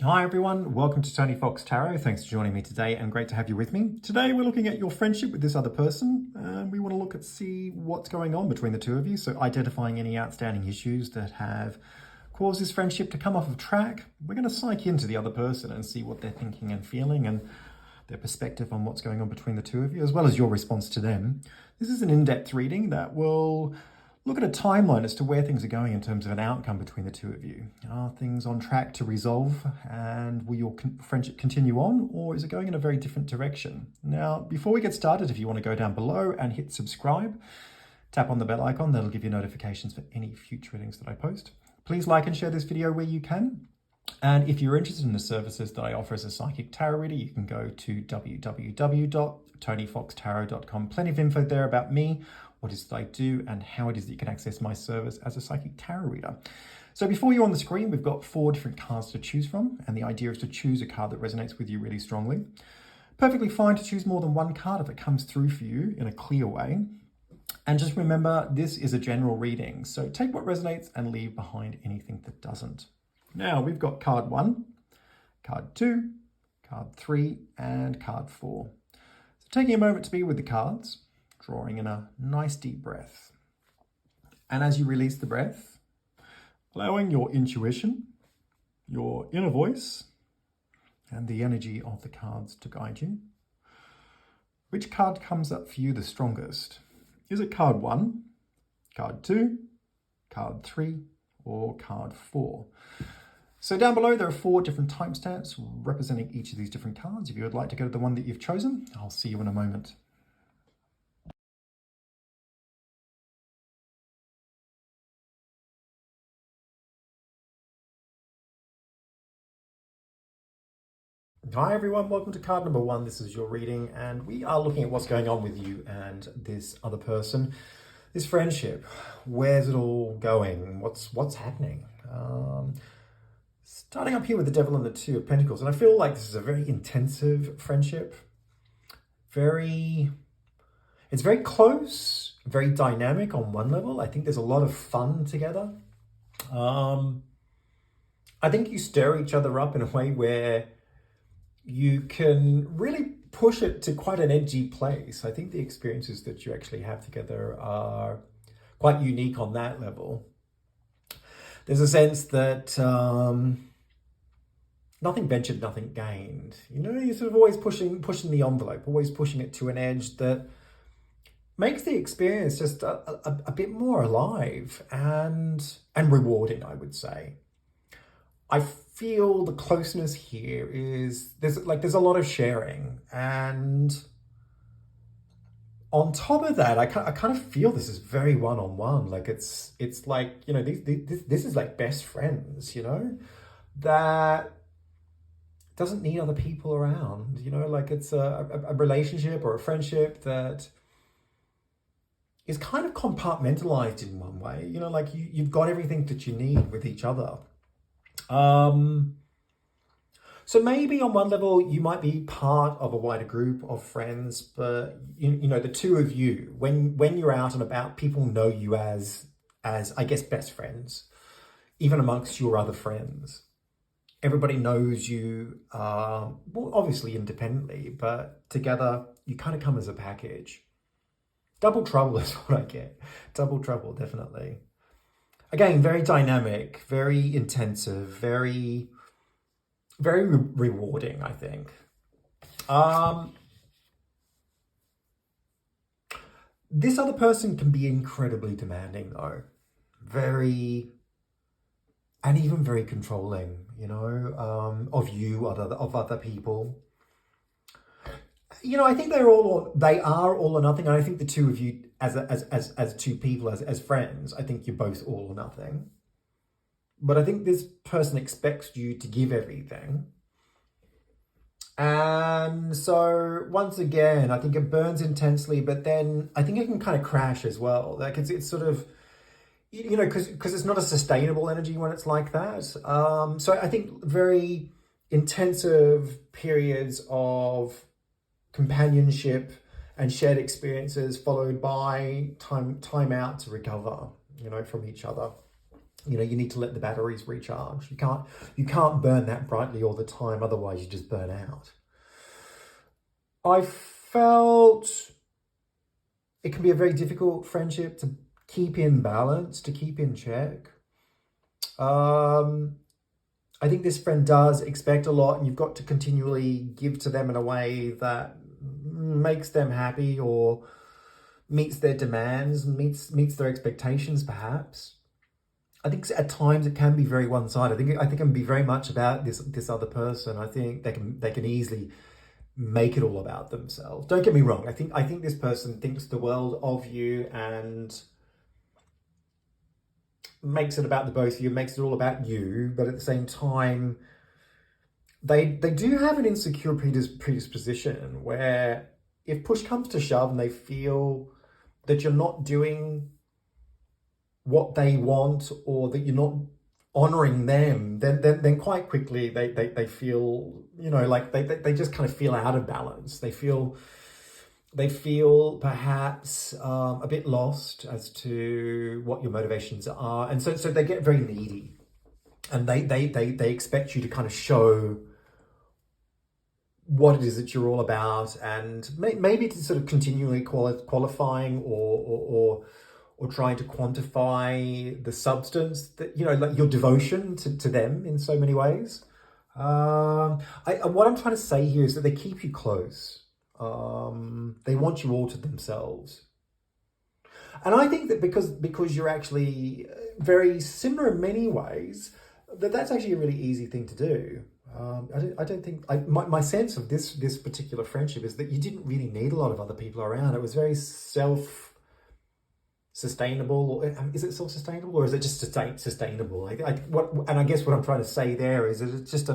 Hi everyone, welcome to Tony Fox Tarot. Thanks for joining me today and great to have you with me. Today we're looking at your friendship with this other person and we want to look at see what's going on between the two of you. So identifying any outstanding issues that have caused this friendship to come off of track. We're going to psych into the other person and see what they're thinking and feeling and their perspective on what's going on between the two of you, as well as your response to them. This is an in-depth reading that will look at a timeline as to where things are going in terms of an outcome between the two of you. Are things on track to resolve and will your friendship continue on, or is it going in a very different direction? Now, before we get started, if you want to go down below and hit subscribe, tap on the bell icon, that'll give you notifications for any future readings that I post. Please like and share this video where you can. And if you're interested in the services that I offer as a psychic tarot reader, you can go to www.tonyfoxtarot.com. Plenty of info there about me, what it is that I do, and how it is that you can access my service as a psychic tarot reader. So before you on the screen, we've got 4 different cards to choose from, and the idea is to choose a card that resonates with you really strongly. Perfectly fine to choose more than one card if it comes through for you in a clear way. And just remember, this is a general reading, so take what resonates and leave behind anything that doesn't. Now we've got card 1, card 2, card 3, and card 4. So taking a moment to be with the cards, drawing in a nice deep breath. And as you release the breath, allowing your intuition, your inner voice, and the energy of the cards to guide you. Which card comes up for you the strongest? Is it card 1, card 2, card 3, or card 4? So down below, there are 4 different timestamps representing each of these different cards. If you would like to go to the one that you've chosen, I'll see you in a moment. Hi everyone, welcome to card number 1. This is your reading and we are looking at what's going on with you and this other person, this friendship. Where's it all going? What's happening? Starting up here with the Devil and the 2 of Pentacles, and I feel like this is a very intensive friendship. It's very close, very dynamic on one level. I think there's a lot of fun together. I think you stir each other up in a way where you can really push it to quite an edgy place. I think the experiences that you actually have together are quite unique on that level. There's a sense that nothing ventured, nothing gained. You know, you're sort of always pushing the envelope, always pushing it to an edge that makes the experience just a bit more alive and rewarding, I would say. I feel the closeness here is there's a lot of sharing, and on top of that, I kind of feel this is very one-on-one. Like it's like, you know, this is like best friends, you know, that doesn't need other people around, you know, like it's a relationship or a friendship that is kind of compartmentalized in one way, you know, like you've got everything that you need with each other. So maybe on one level you might be part of a wider group of friends, but you know, the two of you, when you're out and about, people know you as I guess best friends, even amongst your other friends. Everybody knows you, well, obviously independently, but together you kind of come as a package. Double trouble is what I get. Double trouble, definitely. Again, very dynamic, very intensive, very rewarding, I think. This other person can be incredibly demanding though. And even very controlling, you know, of you, of other people. You know, I think they are all or nothing. And I think the two of you as two people, as friends, I think you're both all or nothing. But I think this person expects you to give everything. And so once again, I think it burns intensely, but then I think it can kind of crash as well. Like it's sort of, you know, because it's not a sustainable energy when it's like that. So I think very intensive periods of companionship and shared experiences followed by time out to recover, you know, from each other. You know, you need to let the batteries recharge. You can't burn that brightly all the time, otherwise you just burn out. I felt it can be a very difficult friendship to keep in balance, to keep in check. I think this friend does expect a lot, and you've got to continually give to them in a way that makes them happy or meets their demands and meets their expectations, perhaps. I think at times it can be very one-sided. I think it can be very much about this other person. I think they can easily make it all about themselves. Don't get me wrong. I think this person thinks the world of you and makes it about the both of you, makes it all about you, but at the same time, they do have an insecure predisposition where if push comes to shove and they feel that you're not doing what they want or that you're not honoring them, then quite quickly they feel, you know, like they just kind of feel out of balance. They feel perhaps a bit lost as to what your motivations are, and so they get very needy, and they expect you to kind of show what it is that you're all about, and maybe to sort of continually qualifying or trying to quantify the substance that, you know, like your devotion to them in so many ways. What I'm trying to say here is that they keep you close. They want you all to themselves. And I think that because you're actually very similar in many ways, that's actually a really easy thing to do. I don't think my sense of this particular friendship is that you didn't really need a lot of other people around. It was very self-sustainable. Is it self-sustainable or is it just sustainable? And I guess what I'm trying to say there is that it's just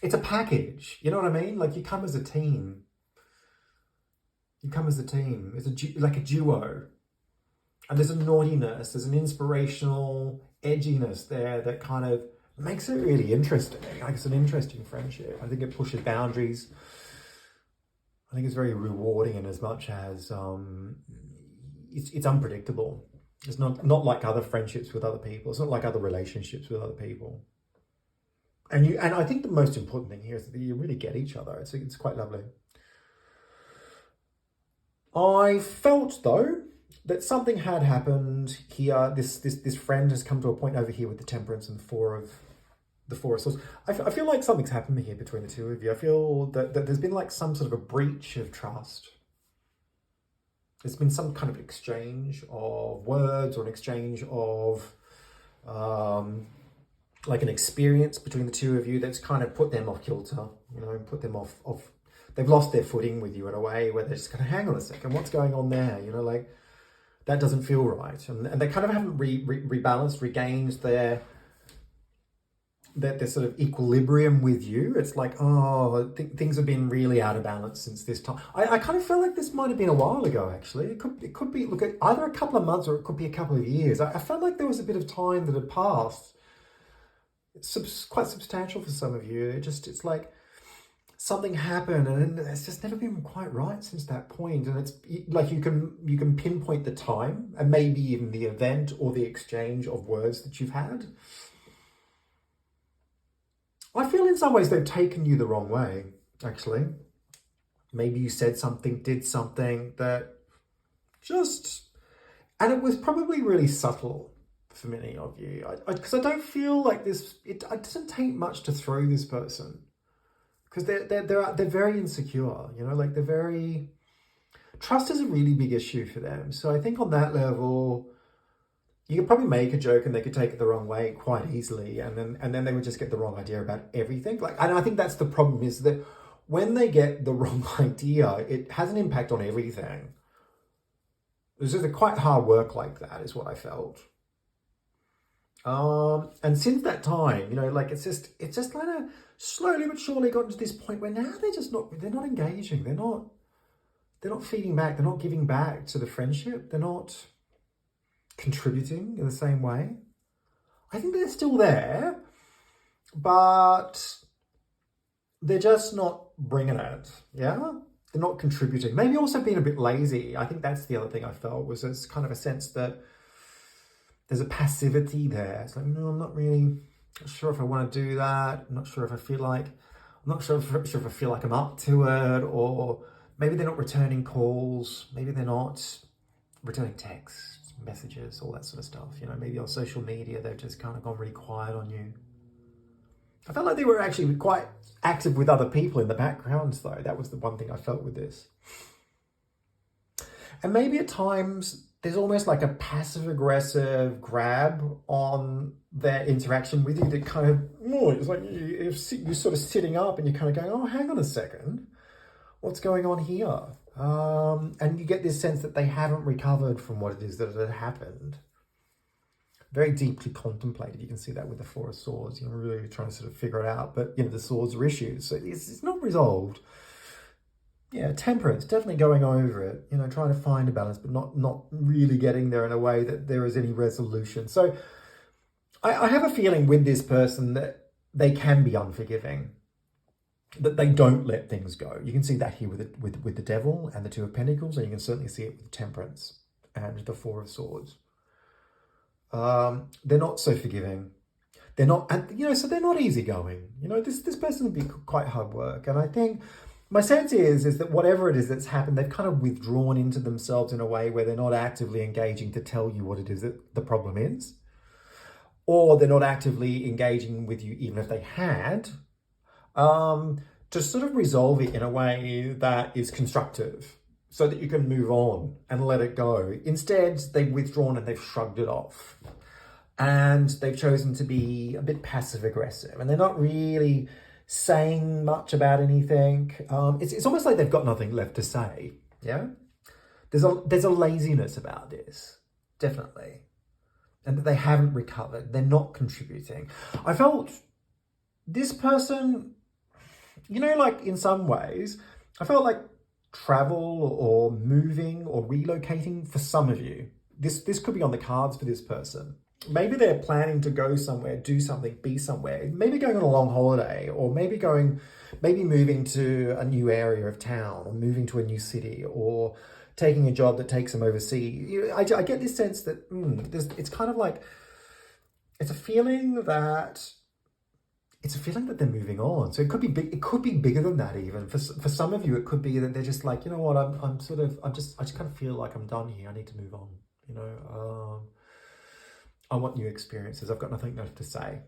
it's a package. You know what I mean? Like you come as a team. It's like a duo. And there's a naughtiness, there's an inspirational edginess there that kind of makes it really interesting. Like it's an interesting friendship. I think it pushes boundaries. I think it's very rewarding in as much as it's unpredictable. It's not like other friendships with other people. It's not like other relationships with other people. And I think the most important thing here is that you really get each other. It's quite lovely. I felt though that something had happened here. This friend has come to a point over here with the Temperance and the Four of Swords. I feel like something's happened here between the two of you. I feel that there's been like some sort of a breach of trust. There's been some kind of exchange of words or an exchange of like an experience between the two of you that's kind of put them off kilter, you know, and put them off. They've lost their footing with you in a way where they're just kind of, hang on a second, what's going on there? You know, like that doesn't feel right. And they kind of haven't rebalanced, regained their sort of equilibrium with you. It's like, oh, things have been really out of balance since this time. I kind of feel like this might have been a while ago, actually. It could be, look, at either a couple of months or it could be a couple of years. I felt like there was a bit of time that had passed. It's quite substantial for some of you. It's like something happened and it's just never been quite right since that point. And it's like you can pinpoint the time and maybe even the event or the exchange of words that you've had. I feel in some ways they've taken you the wrong way, actually. Maybe you said something, did something that and it was probably really subtle for many of you. Because I don't feel like this, it doesn't take much to throw this person. Because they're very insecure, you know, like trust is a really big issue for them. So I think on that level, you could probably make a joke and they could take it the wrong way quite easily, and then they would just get the wrong idea about everything. And I think that's the problem, is that when they get the wrong idea, it has an impact on everything. It's just a quite hard work like that, is what I felt. And since that time, you know, like it's just kind of slowly but surely gotten to this point where now they're not engaging, they're not feeding back, they're not giving back to the friendship, they're not contributing in the same way. I think they're still there, but they're just not bringing it. Yeah, they're not contributing. Maybe also being a bit lazy. I think that's the other thing I felt, was this kind of a sense that there's a passivity there. It's like, no, I'm not sure if I want to do that. I'm not sure if I feel like, I'm not sure if I feel like I'm up to it, or maybe they're not returning calls. Maybe they're not returning texts, messages, all that sort of stuff. You know, maybe on social media, they've just kind of gone really quiet on you. I felt like they were actually quite active with other people in the background, though. That was the one thing I felt with this. And maybe at times there's almost like a passive aggressive grab on their interaction with you that kind of, it's like you're sort of sitting up and you're kind of going, oh, hang on a second, what's going on here? And you get this sense that they haven't recovered from what it is that had happened. Very deeply contemplated. You can see that with the Four of Swords. You're really trying to sort of figure it out, but you know, the swords are issues, so it's not resolved. Yeah, Temperance, definitely going over it, you know, trying to find a balance, but not really getting there in a way that there is any resolution. So I have a feeling with this person that they can be unforgiving, that they don't let things go. You can see that here with the Devil and the Two of Pentacles, and you can certainly see it with Temperance and the Four of Swords. They're not so forgiving. They're not, and, you know, so they're not easygoing. You know, this person would be quite hard work. And I think my sense is that whatever it is that's happened, they've kind of withdrawn into themselves in a way where they're not actively engaging to tell you what it is that the problem is. Or they're not actively engaging with you, even if they had, to sort of resolve it in a way that is constructive, so that you can move on and let it go. Instead, they've withdrawn and they've shrugged it off. And they've chosen to be a bit passive aggressive. And they're not really saying much about anything. It's almost like they've got nothing left to say. Yeah? There's a laziness about this, definitely. And that they haven't recovered. They're not contributing. I felt this person, you know, like in some ways, I felt like travel or moving or relocating for some of you. This could be on the cards for this person. Maybe they're planning to go somewhere, do something, be somewhere. Maybe going on a long holiday, or maybe moving to a new area of town, or moving to a new city, or taking a job that takes them overseas. I get this sense that it's kind of like, it's a feeling that they're moving on. So it could be big. It could be bigger than that even. For some of you, it could be that they're just like, you know what, I just kind of feel like I'm done here. I need to move on. You know, I want new experiences. I've got nothing left to say.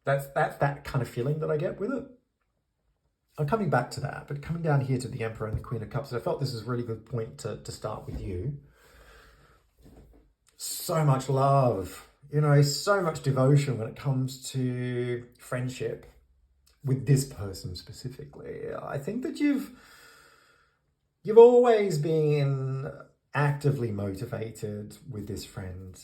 That's that kind of feeling that I get with it. I'm coming back to that, but coming down here to the Emperor and the Queen of Cups, I felt this is a really good point to start with you. So much love. You know, so much devotion when it comes to friendship with this person specifically. I think that you've always been actively motivated with this friend.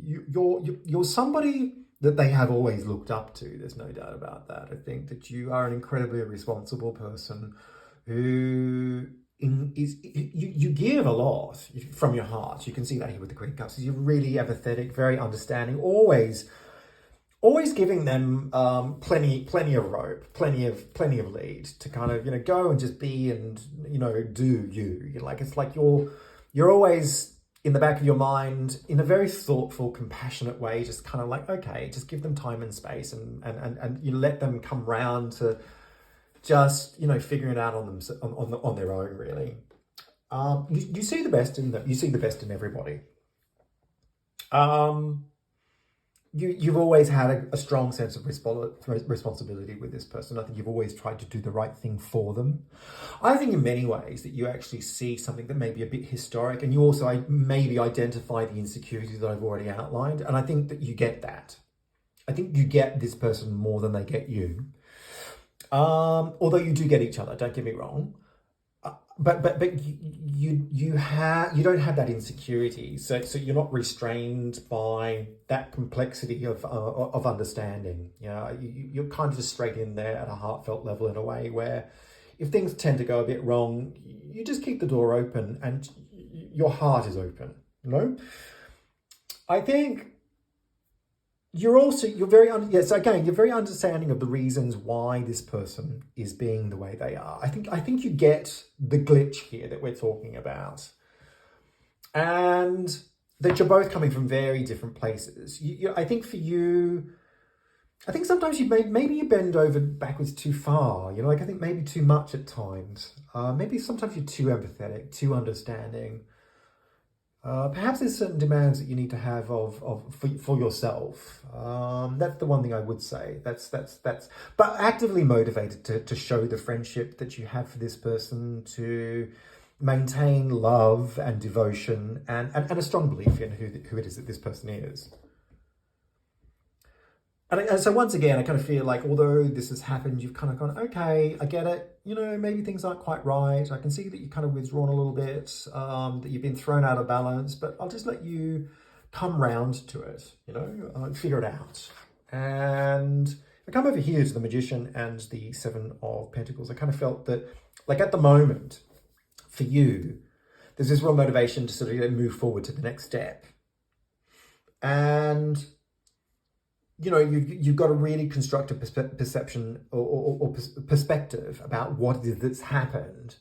You're somebody that they have always looked up to. There's no doubt about that. I think that you are an incredibly responsible person who you give a lot from your heart. You can see that here with the Queen of Cups. You're really empathetic, very understanding, always giving them plenty of rope, plenty of lead to kind of, you know, go and just be and, you know, do you. Like, it's like you're always in the back of your mind in a very thoughtful, compassionate way, just kind of like, okay, just give them time and space and you let them come round to just, you know, figuring it out on their own, really. You see the best in them. You see the best in everybody. You've always had a strong sense of responsibility with this person. I think you've always tried to do the right thing for them. I think in many ways that you actually see something that may be a bit historic, and you also maybe identify the insecurities that I've already outlined. And I think that you get that. I think you get this person more than they get you. Although you do get each other, don't get me wrong, but you don't have that insecurity, so you're not restrained by that complexity of understanding. You know, you're kind of just straight in there at a heartfelt level in a way where, if things tend to go a bit wrong, you just keep the door open and your heart is open. You know, I think. You're very understanding of the reasons why this person is being the way they are. I think you get the glitch here that we're talking about. And that you're both coming from very different places. I think for you, I think sometimes maybe you bend over backwards too far. Like I think maybe too much at times. Maybe sometimes you're too empathetic, too understanding. Perhaps there's certain demands that you need to have for yourself. That's the one thing I would say. That's. But actively motivated to show the friendship that you have for this person, to maintain love and devotion and a strong belief in who it is that this person is. And so once again, I kind of feel like although this has happened, you've kind of gone, okay, I get it. Maybe things aren't quite right. I can see that you're kind of withdrawn a little bit, that you've been thrown out of balance, but I'll just let you come round to it, figure it out. And I come over here to the Magician and the Seven of Pentacles. I kind of felt that, like at the moment, for you, there's this real motivation to sort of move forward to the next step. And you've got a really constructive perception or perspective about what it is that's happened.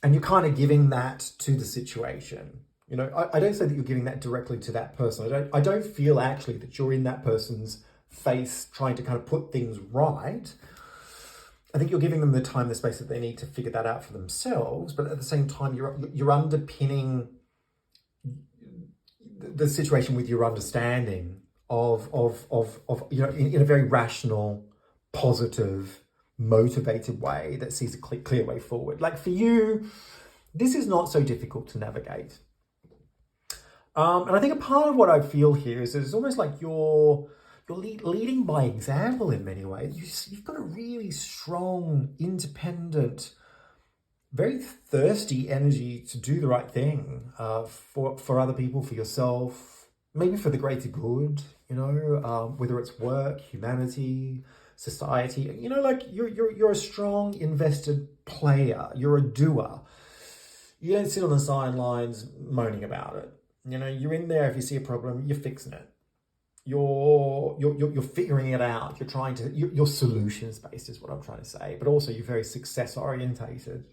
And you're kind of giving that to the situation. I don't say that you're giving that directly to that person. I don't feel actually that you're in that person's face trying to kind of put things right. I think you're giving them the time, the space that they need to figure that out for themselves. But at the same time, you're underpinning the situation with your understanding of in a very rational, positive, motivated way that sees a clear way forward. Like for you, this is not so difficult to navigate. And I think a part of what I feel here is it's almost like you're leading by example in many ways. You've got a really strong, independent, very thirsty energy to do the right thing for other people, for yourself, maybe for the greater good, whether it's work, humanity, society, like you're a strong, invested player. You're a doer. You don't sit on the sidelines moaning about it. You're in there. If you see a problem, you're fixing it. You're figuring it out. You're solutions based is what I'm trying to say, but also you're very success orientated.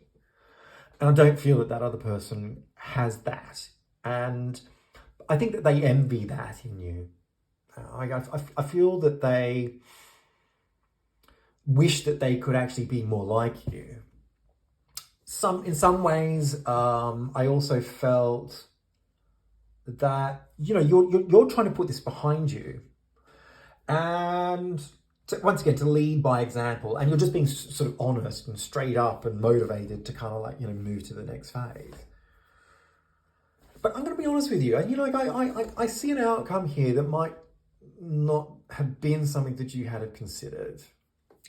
And I don't feel that other person has that. And I think that they envy that in you. I feel that they wish that they could actually be more like you. In some ways, I also felt that you're trying to put this behind you, and once again to lead by example, and you're just being sort of honest and straight up and motivated to kind of like move to the next phase. But I'm going to be honest with you, and I see an outcome here that might not have been something that you had considered,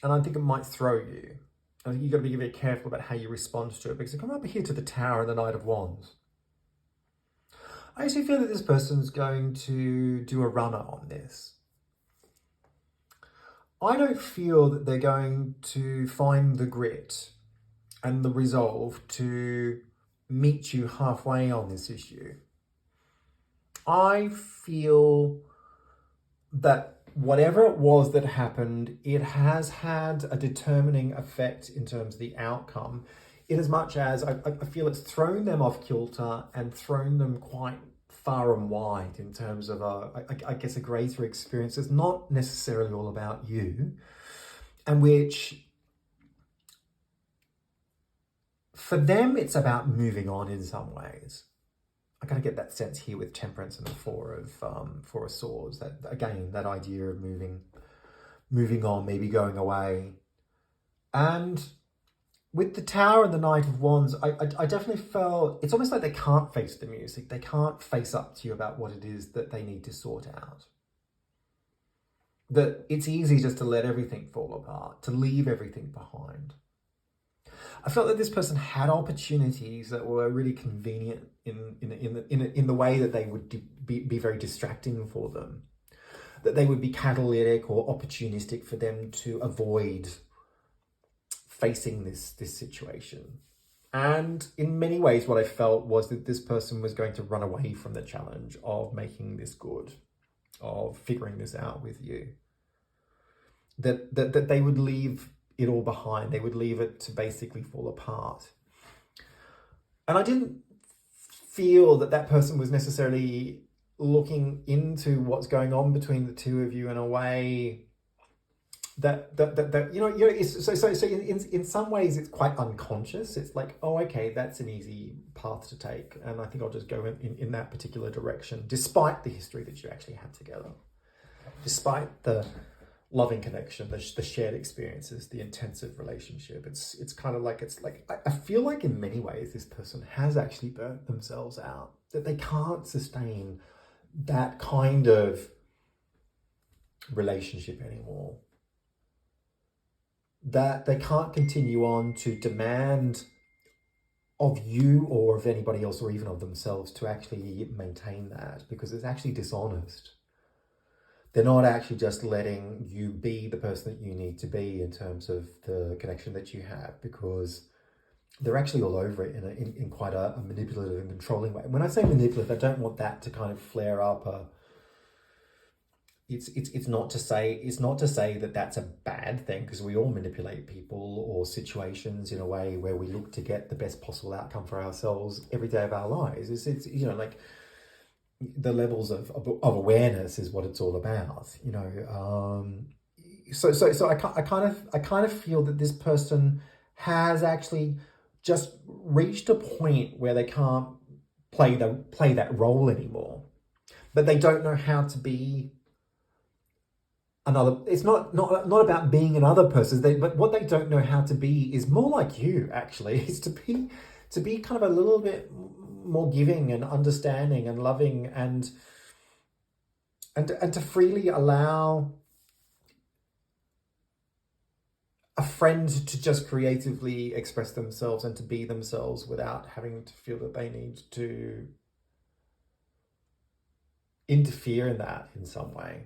and I think it might throw you. I think you've got to be very careful about how you respond to it, because I come up here to the Tower and the Knight of Wands. I actually feel that this person's going to do a runner on this. I don't feel that they're going to find the grit and the resolve to meet you halfway on this issue. I feel that whatever it was that happened, it has had a determining effect in terms of the outcome, in as much as I feel it's thrown them off kilter and thrown them quite far and wide in terms of, I guess, a greater experience that's not necessarily all about you, and which, for them, it's about moving on in some ways. I kind of get that sense here with Temperance and the Four of Swords. That again, that idea of moving on, maybe going away. And with the Tower and the Knight of Wands, I definitely felt it's almost like they can't face the music. They can't face up to you about what it is that they need to sort out. That it's easy just to let everything fall apart, to leave everything behind. I felt that this person had opportunities that were really convenient in the way that they would be very distracting for them, that they would be catalytic or opportunistic for them to avoid facing this situation. And in many ways, what I felt was that this person was going to run away from the challenge of making this good, of figuring this out with you. That they would leave it all behind. They would leave it to basically fall apart. And I didn't feel that that person was necessarily looking into what's going on between the two of you in a way that so in some ways it's quite unconscious. It's like, oh, okay, that's an easy path to take, and I think I'll just go in that particular direction, despite the history that you actually had together, despite the loving connection, the shared experiences, the intensive relationship. It's kind of like, I feel like in many ways this person has actually burnt themselves out, that they can't sustain that kind of relationship anymore, that they can't continue on to demand of you or of anybody else or even of themselves to actually maintain that, because it's actually dishonest. They're not actually just letting you be the person that you need to be in terms of the connection that you have, because they're actually all over it in quite a manipulative and controlling way. When I say manipulative, I don't want that to kind of flare up. It's not to say that that's a bad thing, because we all manipulate people or situations in a way where we look to get the best possible outcome for ourselves every day of our lives. It's like the levels of awareness is what it's all about, So I kind of feel that this person has actually just reached a point where they can't play that role anymore, but they don't know how to be another. It's not about being another person. But what they don't know how to be is more like you. Actually, is to be kind of a little bit more giving and understanding and loving, and to freely allow a friend to just creatively express themselves and to be themselves without having to feel that they need to interfere in that in some way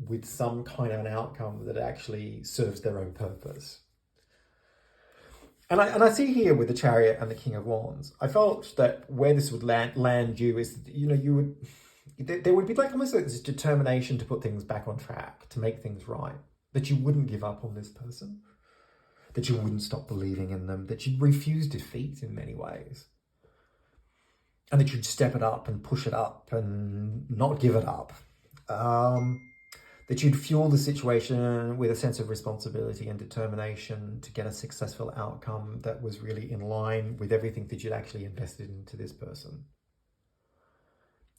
with some kind of an outcome that actually serves their own purpose. And I see here with the Chariot and the King of Wands, I felt that where this would land you is, there would be like almost like this determination to put things back on track, to make things right, that you wouldn't give up on this person, that you wouldn't stop believing in them, that you'd refuse defeat in many ways, and that you'd step it up and push it up and not give it up. That you'd fuel the situation with a sense of responsibility and determination to get a successful outcome that was really in line with everything that you'd actually invested into this person,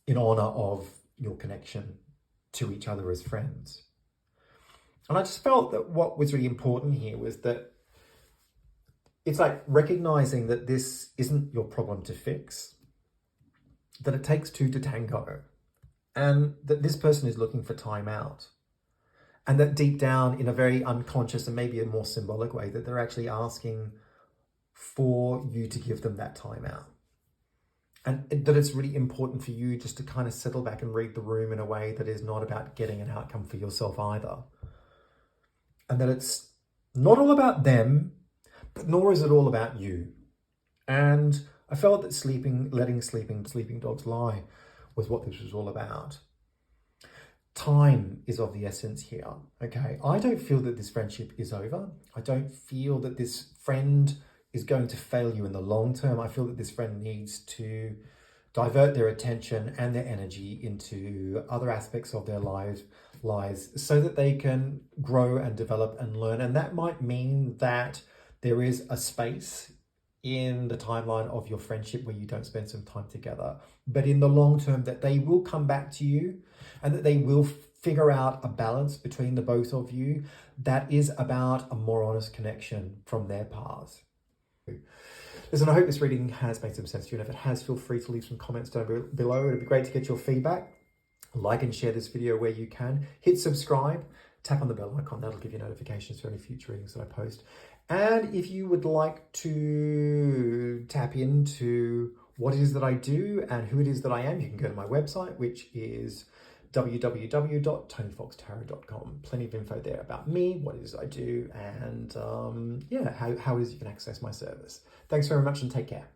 in honor of your connection to each other as friends. And I just felt that what was really important here was that it's like recognizing that this isn't your problem to fix, that it takes two to tango, and that this person is looking for time out. And that deep down, in a very unconscious and maybe a more symbolic way, that they're actually asking for you to give them that time out. And that it's really important for you just to kind of settle back and read the room in a way that is not about getting an outcome for yourself either. And that it's not all about them, but nor is it all about you. And I felt that letting sleeping dogs lie was what this was all about. Time is of the essence here, okay? I don't feel that this friendship is over. I don't feel that this friend is going to fail you in the long term. I feel that this friend needs to divert their attention and their energy into other aspects of their lives so that they can grow and develop and learn. And that might mean that there is a space in the timeline of your friendship where you don't spend some time together, but in the long term that they will come back to you and that they will figure out a balance between the both of you that is about a more honest connection from their paths. Listen, I hope this reading has made some sense to you, and if it has, feel free to leave some comments down below. It'd be great to get your feedback. Like and share this video where you can. Hit subscribe, tap on the bell icon, that'll give you notifications for any future readings that I post. And if you would like to tap into what it is that I do and who it is that I am, you can go to my website, which is www.tonyfoxtarot.com. Plenty of info there about me, what it is I do, and how it is you can access my service. Thanks very much and take care.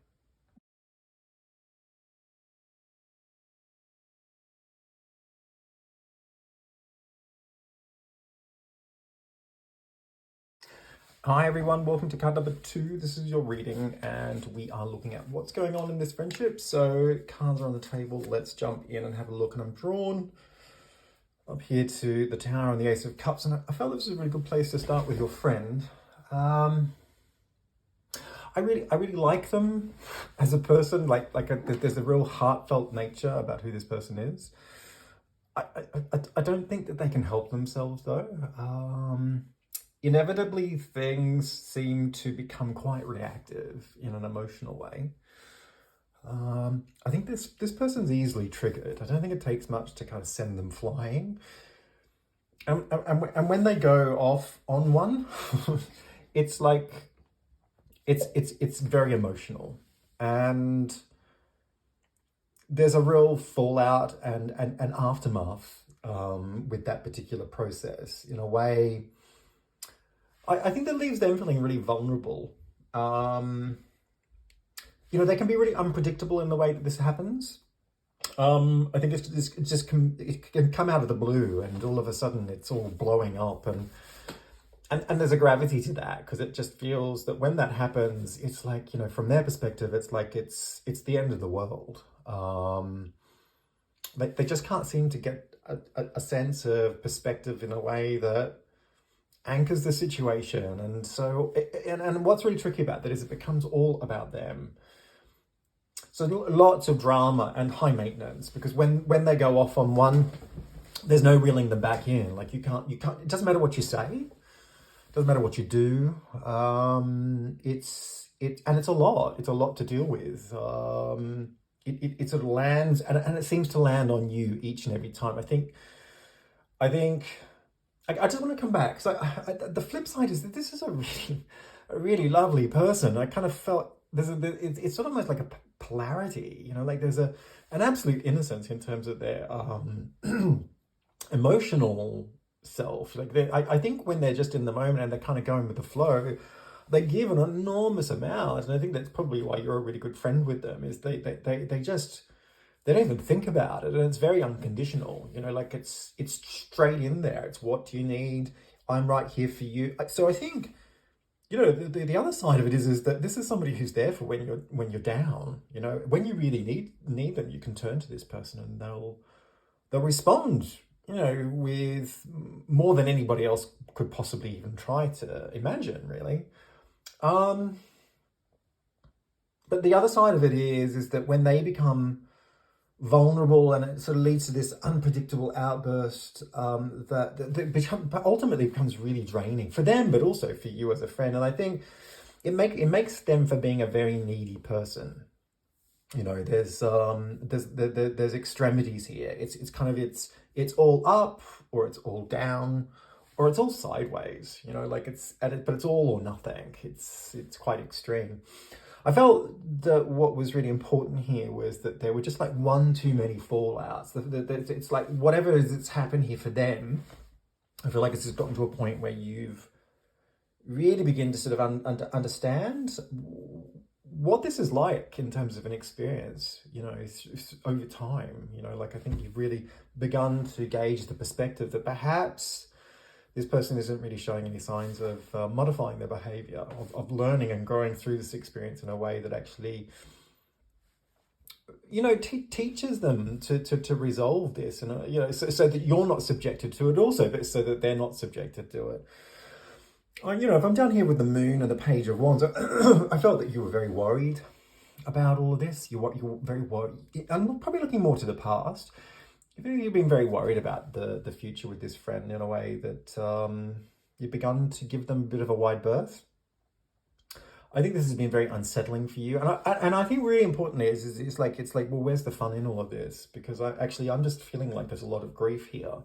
Hi everyone, welcome to card number 2. This is your reading and we are looking at what's going on in this friendship. So cards are on the table, let's jump in and have a look. And I'm drawn up here to the Tower and the Ace of Cups, and I felt this was a really good place to start with your friend. I really like them as a person. There's a real heartfelt nature about who this person is. I don't think that they can help themselves though. Inevitably, things seem to become quite reactive in an emotional way. I think this person's easily triggered. I don't think it takes much to kind of send them flying. And when they go off on one, it's like it's very emotional, and there's a real fallout and aftermath with that particular process in a way. I think that leaves them feeling really vulnerable. They can be really unpredictable in the way that this happens. I think it can come out of the blue, and all of a sudden it's all blowing up, and there's a gravity to that, because it just feels that when that happens, it's like, from their perspective, it's like it's the end of the world. They just can't seem to get a sense of perspective in a way that anchors the situation. And so, and what's really tricky about that is it becomes all about them. So lots of drama and high maintenance, because when they go off on one, there's no reeling them back in. Like you can't, it doesn't matter what you say, it doesn't matter what you do. It's a lot to deal with. It sort of lands, and it seems to land on you each and every time. I think I just want to come back, because the flip side is that this is a really lovely person. I kind of felt it's sort of almost like a polarity, like there's an absolute innocence in terms of their emotional self. Like I think when they're just in the moment and they're kind of going with the flow, they give an enormous amount. And I think that's probably why you're a really good friend with them, is they don't even think about it, and it's very unconditional. Like it's straight in there. It's, what do you need? I'm right here for you. So I think, the other side of it is that this is somebody who's there for when you're down. When you really need them, you can turn to this person and they'll respond. With more than anybody else could possibly even try to imagine, really. But the other side of it is that when they become vulnerable, and it sort of leads to this unpredictable outburst, that ultimately becomes really draining for them, but also for you as a friend. And I think it makes them for being a very needy person. There's extremities here. It's all up, or it's all down, or it's all sideways. But it's all or nothing. It's quite extreme. I felt that what was really important here was that there were just like one too many fallouts. It's like whatever it's happened here for them, I feel like it's just gotten to a point where you've really begin to sort of understand what this is like in terms of an experience, it's over time. I think you've really begun to gauge the perspective that perhaps this person isn't really showing any signs of modifying their behavior, of learning and growing through this experience in a way that actually, teaches them to resolve this, and so that you're not subjected to it also, but so that they're not subjected to it. If I'm down here with the Moon and the Page of Wands, I felt that you were very worried about all of this. You're very worried. I'm probably looking more to the past. You've been very worried about the future with this friend in a way that you've begun to give them a bit of a wide berth. I think this has been very unsettling for you, and I think really important is it's like well, where's the fun in all of this? Because I'm just feeling like there's a lot of grief here.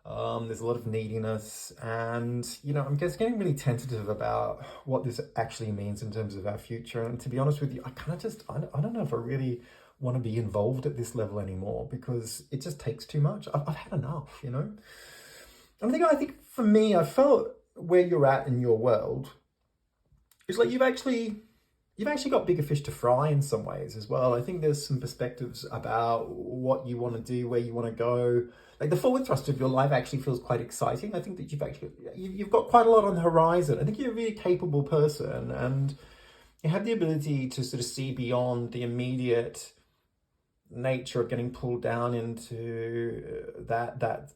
There's a lot of neediness, and I'm just getting really tentative about what this actually means in terms of our future. And to be honest with you, I kind of just I don't know if I really want to be involved at this level anymore, because it just takes too much. I've had enough, I think for me, I felt where you're at in your world is like you've actually got bigger fish to fry in some ways as well. I think there's some perspectives about what you want to do, where you want to go, like the forward thrust of your life actually feels quite exciting. I think that you've got quite a lot on the horizon. I think you're a really capable person, and you have the ability to sort of see beyond the immediate nature of getting pulled down into that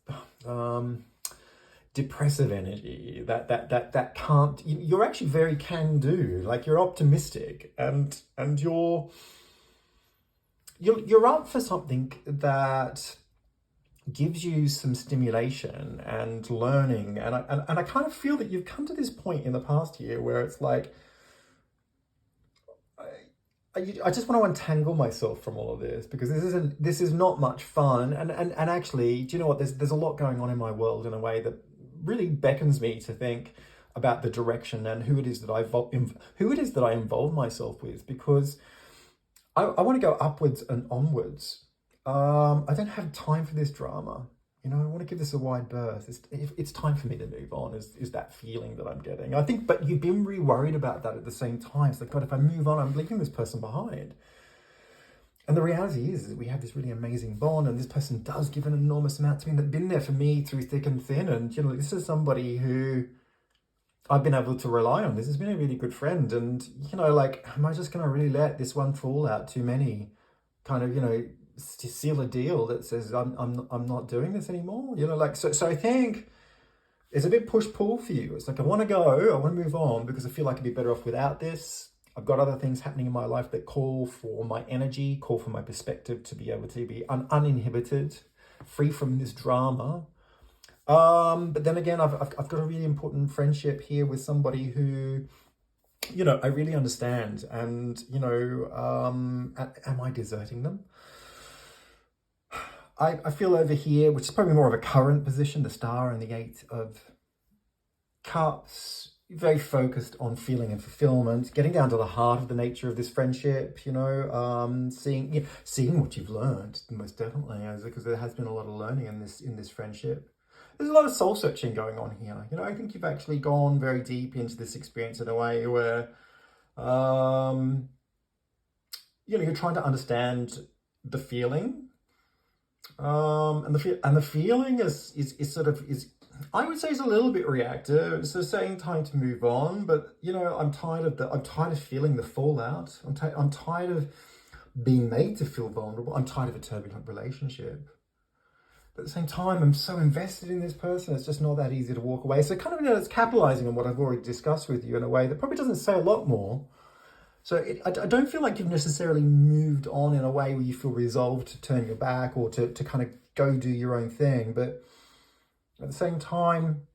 depressive energy that can't. You're actually very can do. Like, you're optimistic, and you're up for something that gives you some stimulation and learning. And I kind of feel that you've come to this point in the past year where it's like, I just want to untangle myself from all of this, because this is not much fun. And actually, do you know what? There's a lot going on in my world in a way that really beckons me to think about the direction and who it is that I involve myself with, because I want to go upwards and onwards. I don't have time for this drama. I want to give this a wide berth. It's time for me to move on, is that feeling that I'm getting. I think, but you've been really worried about that at the same time. It's like, God, if I move on, I'm leaving this person behind. And the reality is that we have this really amazing bond, and this person does give an enormous amount to me. They've been there for me through thick and thin. And, this is somebody who I've been able to rely on. This has been a really good friend. And, like, am I just going to really let this one fall out too many kind of, to seal a deal that says I'm not doing this anymore? So I think it's a bit push-pull for you. It's like, I want to go, I want to move on, because I feel like I'd be better off without this. I've got other things happening in my life that call for my energy, call for my perspective to be able to be uninhibited, free from this drama. But then again, I've got a really important friendship here with somebody who, I really understand. And, am I deserting them? I feel over here, which is probably more of a current position, the Star and the Eight of Cups, very focused on feeling and fulfillment, getting down to the heart of the nature of this friendship, seeing what you've learned, most definitely, because there has been a lot of learning in this friendship. There's a lot of soul searching going on here. I think you've actually gone very deep into this experience in a way where, you're trying to understand the feeling. And the feeling is I would say is a little bit reactive. It's saying time to move on, but I'm tired of feeling the fallout. I'm tired of being made to feel vulnerable. I'm tired of a turbulent relationship. But at the same time, I'm so invested in this person, it's just not that easy to walk away. So kind of, it's capitalizing on what I've already discussed with you in a way that probably doesn't say a lot more. So I don't feel like you've necessarily moved on in a way where you feel resolved to turn your back or to kind of go do your own thing. But at the same time,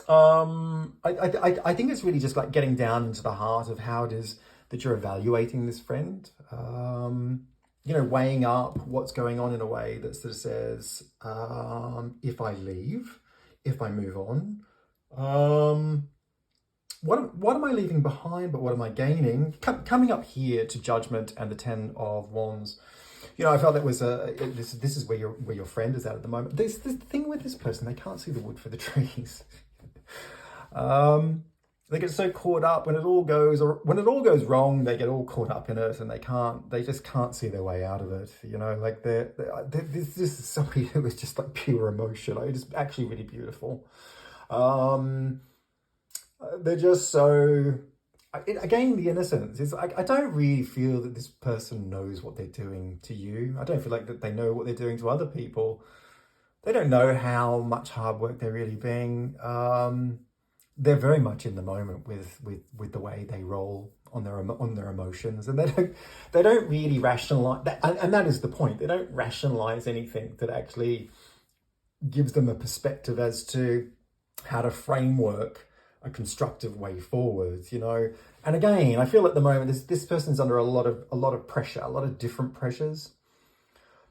I think it's really just like getting down into the heart of how it is that you're evaluating this friend. Weighing up what's going on in a way that sort of says, if I leave, if I move on, what am I leaving behind, but what am I gaining? Coming up here to Judgment and the Ten of Wands, I felt that was this is where your friend is at the moment. There's this thing with this person, they can't see the wood for the trees. They get so caught up when it all goes wrong, they get all caught up in it, and they just can't see their way out of it. Like this is somebody who is just like pure emotion. It's actually really beautiful. They're just so, again, the innocence is, I don't really feel that this person knows what they're doing to you. I don't feel like that they know what they're doing to other people. They don't know how much hard work they're really being. They're very much in the moment with the way they roll on their emotions, and they don't really rationalize that, and that is the point. They don't rationalize anything that actually gives them a perspective as to how to framework a constructive way forward, And again, I feel at the moment this person's under a lot of pressure, a lot of different pressures.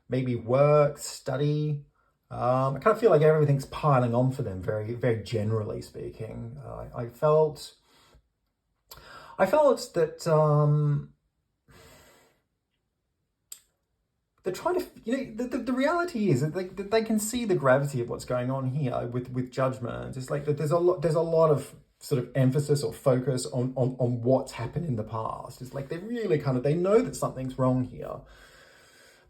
Maybe work, study. I kind of feel like everything's piling on for them, very, very generally speaking. I felt that they're trying to, the reality is that they can see the gravity of what's going on here with Judgment. It's like that there's a lot of sort of emphasis or focus on what's happened in the past. It's like they really they know that something's wrong here.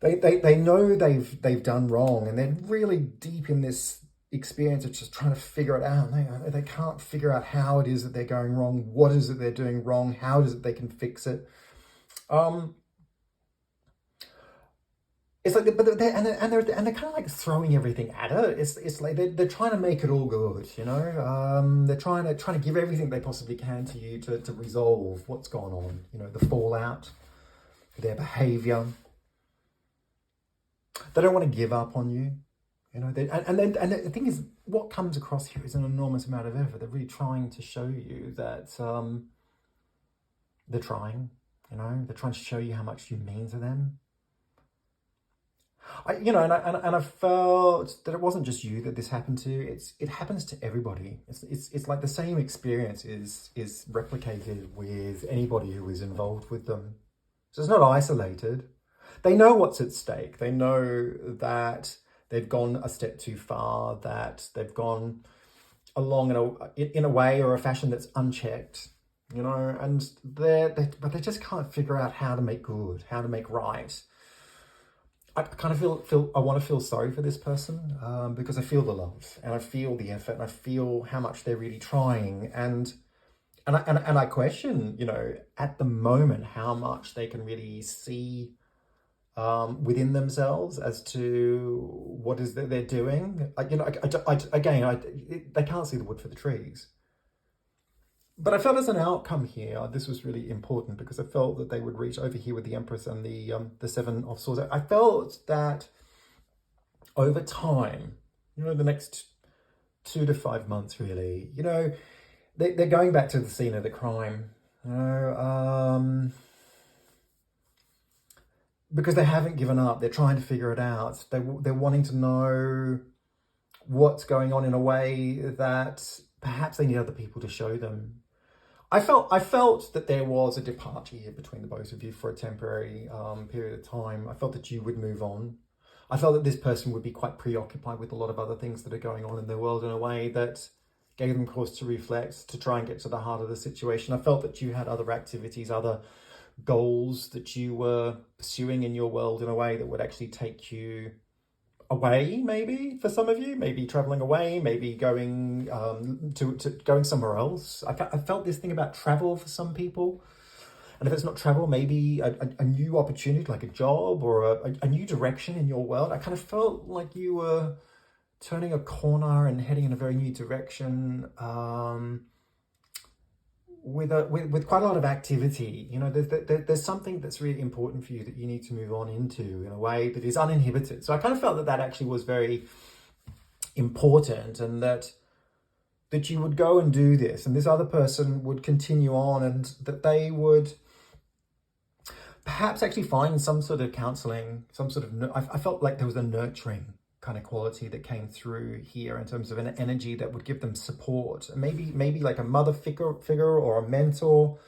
they know they've done wrong, and they're really deep in this experience of just trying to figure it out. They can't figure out how it is that they're going wrong, what is it they're doing wrong, how is it they can fix it. It's like, but they're kind of like throwing everything at it. It's like they're trying to make it all good, you know. They're trying to give everything they possibly can to you to resolve what's gone on, you know, the fallout, their behavior. They don't want to give up on you, you know. And the thing is, what comes across here is an enormous amount of effort. They're really trying to show you that they're trying, you know. They're trying to show you how much you mean to them. I felt that it wasn't just you that this happened to. It happens to everybody. It's like the same experience is replicated with anybody who is involved with them. So it's not isolated. They know what's at stake. They know that they've gone a step too far, that they've gone along in a way or a fashion that's unchecked, you know, and but they just can't figure out how to make good, how to make right. I kind of feel I want to feel sorry for this person because I feel the love and I feel the effort and I feel how much they're really trying, and I question, you know, at the moment how much they can really see within themselves as to what is that they're doing. They can't see the wood for the trees. But I felt as an outcome here, this was really important because I felt that they would reach over here with the Empress and the Seven of Swords. I felt that over time, you know, the next 2 to 5 months, really, you know, they're going back to the scene of the crime, you know, because they haven't given up. They're trying to figure it out. They're wanting to know what's going on in a way that perhaps they need other people to show them. I felt that there was a departure here between the both of you for a temporary period of time. I felt that you would move on. I felt that this person would be quite preoccupied with a lot of other things that are going on in their world in a way that gave them cause to reflect, to try and get to the heart of the situation. I felt that you had other activities, other goals that you were pursuing in your world in a way that would actually take you away, maybe for some of you, maybe traveling away, maybe going to going somewhere else. I felt this thing about travel for some people, and if it's not travel, maybe a new opportunity like a job or a new direction in your world. I kind of felt like you were turning a corner and heading in a very new direction, with quite a lot of activity. You know, there's something that's really important for you that you need to move on into in a way that is uninhibited. So I kind of felt that actually was very important, and that you would go and do this, and this other person would continue on, and that they would perhaps actually find some sort of counseling, some sort of, I felt like there was a nurturing kind of quality that came through here in terms of an energy that would give them support. Maybe like a mother figure or a mentor,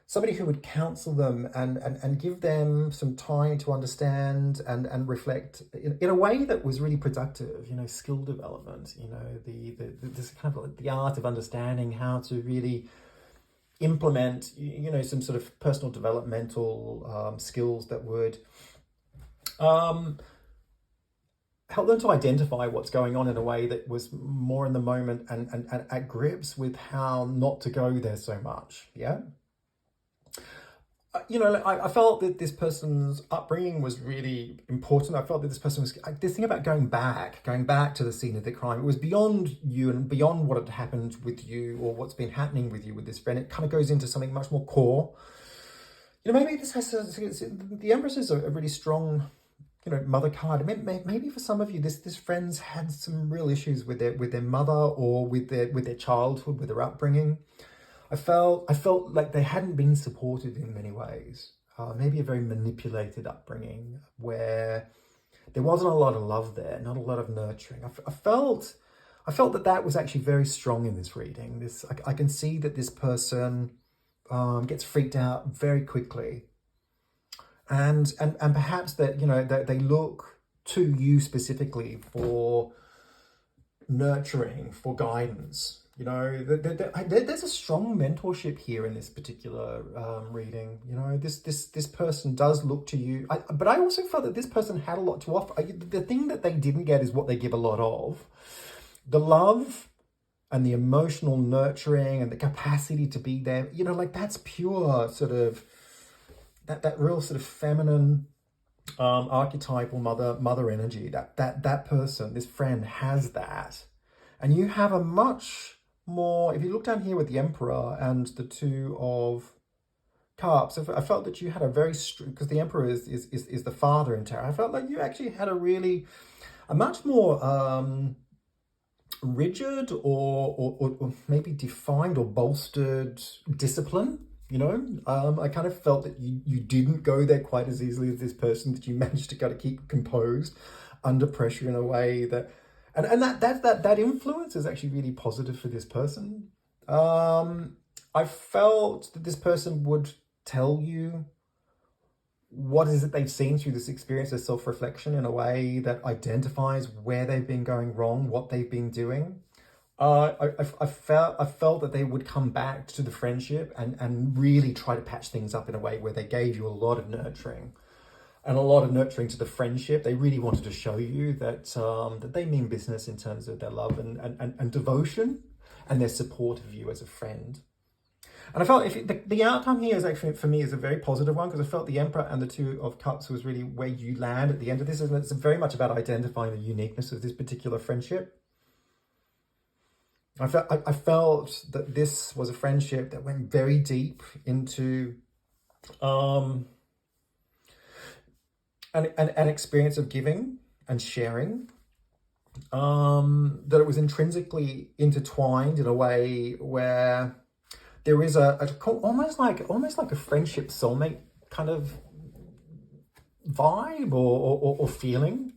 somebody who would counsel them and give them some time to understand and reflect in a way that was really productive, you know, skill development, you know, this kind of like the art of understanding how to really implement, you know, some sort of personal developmental skills that would help them to identify what's going on in a way that was more in the moment and at grips with how not to go there so much. Yeah. You know, I felt that this person's upbringing was really important. I felt that this person was, this thing about going back to the scene of the crime, it was beyond you and beyond what had happened with you or what's been happening with you with this friend. It kind of goes into something much more core. You know, maybe this has the Empress is a really strong, you know, mother card. Maybe for some of you, this friend's had some real issues with their mother or with their childhood, with their upbringing. I felt like they hadn't been supported in many ways. Maybe a very manipulated upbringing where there wasn't a lot of love there, not a lot of nurturing. I felt that was actually very strong in this reading. I can see that this person gets freaked out very quickly. And perhaps that, you know, that they look to you specifically for nurturing, for guidance, You know, there's a strong mentorship here in this particular reading. You know, this person does look to you, but I also felt that this person had a lot to offer. The thing that they didn't get is what they give a lot of: the love and the emotional nurturing and the capacity to be there. You know, like that's pure sort of that real sort of feminine archetypal mother energy. That person, this friend, has that, and you have a much more, if you look down here with the Emperor and the Two of Cups, I felt that you had a very, because the Emperor is the father in tarot, I felt like you actually had a much more rigid or maybe defined or bolstered discipline. You know, I kind of felt that you didn't go there quite as easily as this person, that you managed to kind of keep composed under pressure in a way that, and that influence is actually really positive for this person. I felt that this person would tell you what is it they've seen through this experience of self-reflection in a way that identifies where they've been going wrong, what they've been doing. I felt that they would come back to the friendship and really try to patch things up in a way where they gave you a lot of nurturing. And a lot of nurturing to the friendship. They really wanted to show you that that they mean business in terms of their love and devotion and their support of you as a friend. And I felt the outcome here is actually, for me, is a very positive one, because I felt the Emperor and the Two of Cups was really where you land at the end of this. And it's very much about identifying the uniqueness of this particular friendship. I felt that this was a friendship that went very deep into an experience of giving and sharing, that it was intrinsically intertwined in a way where there is almost like a friendship soulmate kind of vibe or feeling.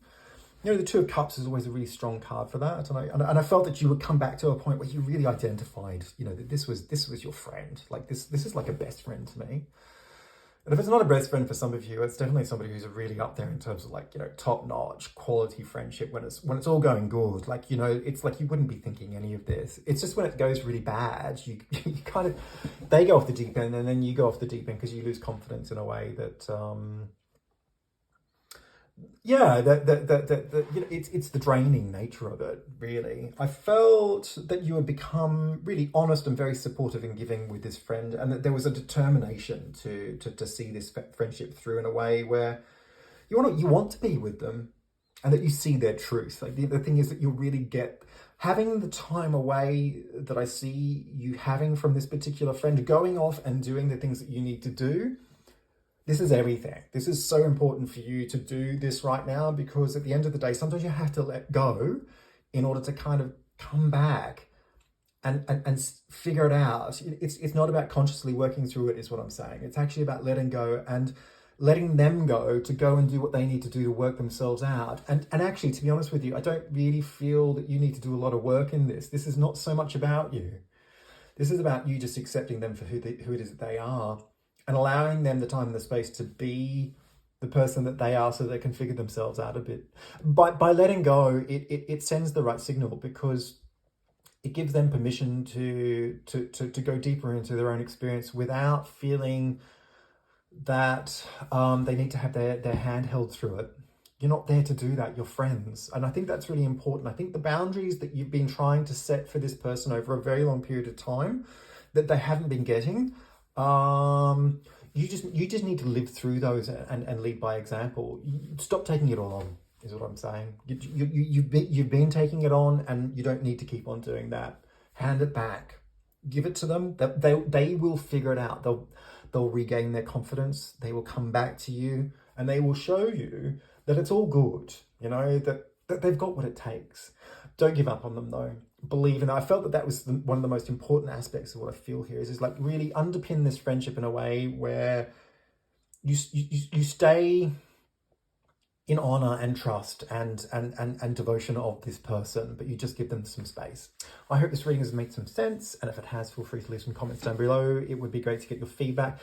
You know, the Two of Cups is always a really strong card for that, and I felt that you would come back to a point where you really identified, you know, that this was your friend. Like this is like a best friend to me. And if it's not a best friend for some of you, it's definitely somebody who's really up there in terms of, like, you know, top-notch quality friendship when it's all going good. Like, you know, it's like you wouldn't be thinking any of this. It's just when it goes really bad, you kind of, they go off the deep end and then you go off the deep end because you lose confidence in a way that yeah, that you know, it's the draining nature of it, really. I felt that you had become really honest and very supportive and giving with this friend, and that there was a determination to see this friendship through in a way where you want to be with them, and that you see their truth. Like the thing is that you really get having the time away that I see you having from this particular friend, going off and doing the things that you need to do. This is everything. This is so important for you to do this right now, because at the end of the day, sometimes you have to let go in order to kind of come back and figure it out. It's not about consciously working through it, is what I'm saying. It's actually about letting go and letting them go to go and do what they need to do to work themselves out. And actually, to be honest with you, I don't really feel that you need to do a lot of work in this. This is not so much about you. This is about you just accepting them for who it is that they are, and allowing them the time and the space to be the person that they are, so they can figure themselves out a bit. By letting go, it sends the right signal, because it gives them permission to go deeper into their own experience without feeling that they need to have their hand held through it. You're not there to do that, you're friends. And I think that's really important. I think the boundaries that you've been trying to set for this person over a very long period of time that they haven't been getting, you just need to live through those and lead by example. Stop taking it all on, is what I'm saying. You've been taking it on, and you don't need to keep on doing that. Hand it back, give it to them. They will figure it out. They'll regain their confidence. They will come back to you, and they will show you that it's all good. You know, that they've got what it takes. Don't give up on them, though. Believe in that. I felt that was one of the most important aspects of what I feel here is like really underpin this friendship in a way where you stay in honor and trust and devotion of this person, but you just give them some space. I hope this reading has made some sense, and if it has, feel free to leave some comments down below. It would be great to get your feedback.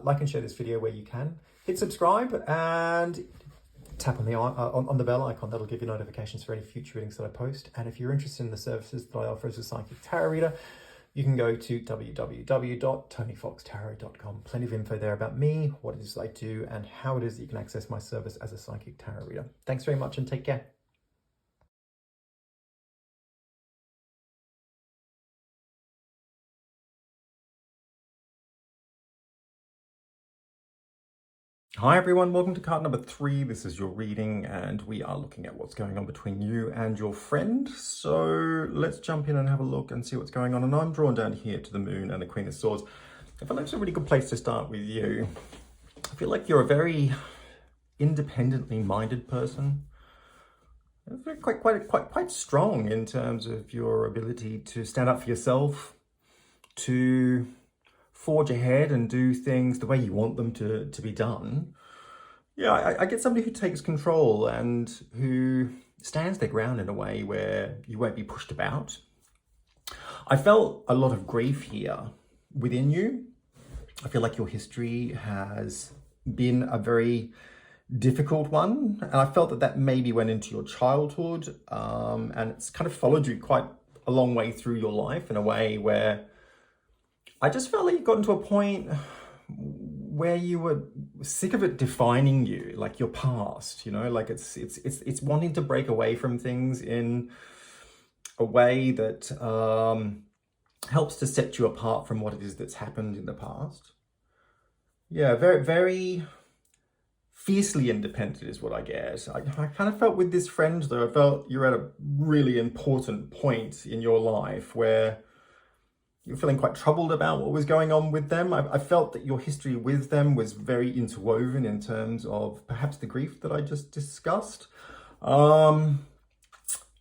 Like and share this video where you can. Hit subscribe, and tap on the on the bell icon. That'll give you notifications for any future readings that I post. And if you're interested in the services that I offer as a psychic tarot reader, you can go to www.tonyfoxtarot.com. Plenty of info there about me, what it is I do, and how it is that you can access my service as a psychic tarot reader. Thanks very much and take care. Hi everyone, welcome to card number 3. This is your reading and we are looking at what's going on between you and your friend. So let's jump in and have a look and see what's going on. And I'm drawn down here to the Moon and the Queen of Swords. I feel like it's a really good place to start with you. I feel like you're a very independently minded person. Quite strong in terms of your ability to stand up for yourself, to forge ahead and do things the way you want them to be done. Yeah, I get somebody who takes control and who stands their ground in a way where you won't be pushed about. I felt a lot of grief here within you. I feel like your history has been a very difficult one, and I felt that maybe went into your childhood, and it's kind of followed you quite a long way through your life in a way where I just felt like you got into a point where you were sick of it defining you, like your past, you know, like it's wanting to break away from things in a way that helps to set you apart from what it is that's happened in the past. Yeah, very, very fiercely independent is what I get. I kind of felt with this friend though, I felt you're at a really important point in your life where you're feeling quite troubled about what was going on with them. I felt that your history with them was very interwoven in terms of perhaps the grief that I just discussed. But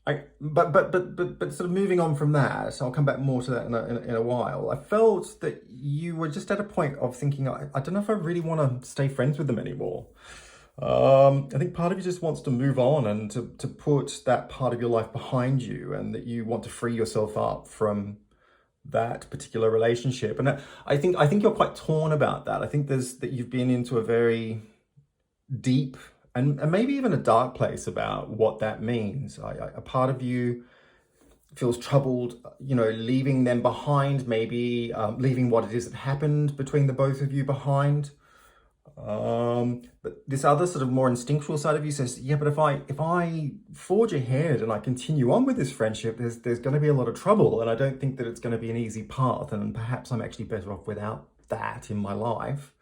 sort of moving on from that, I'll come back more to that in a while. I felt that you were just at a point of thinking, I don't know if I really want to stay friends with them anymore. I think part of you just wants to move on and to put that part of your life behind you, and that you want to free yourself up from that particular relationship. And I think you're quite torn about that. I think that you've been into a very deep and maybe even a dark place about what that means. A part of you feels troubled, you know, leaving them behind, maybe leaving what it is that happened between the both of you behind. But this other sort of more instinctual side of you says, yeah, but if I forge ahead and I continue on with this friendship, there's going to be a lot of trouble, and I don't think that it's going to be an easy path, and perhaps I'm actually better off without that in my life.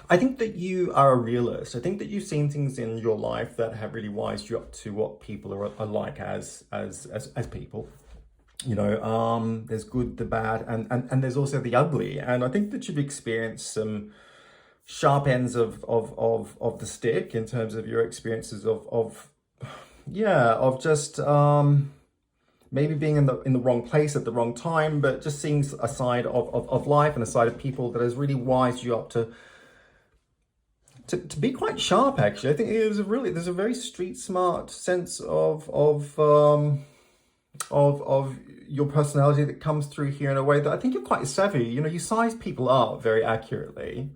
I think that you are a realist. I think that you've seen things in your life that have really wised you up to what people are like as people. You know, there's good, the bad, and there's also the ugly. And I think that you've experienced some sharp ends of the stick in terms of your experiences of just maybe being in the wrong place at the wrong time, but just seeing a side of life and a side of people that has really wised you up to be quite sharp. Actually, I think there's a very street smart sense of your personality that comes through here in a way that I think you're quite savvy. You know, you size people up very accurately.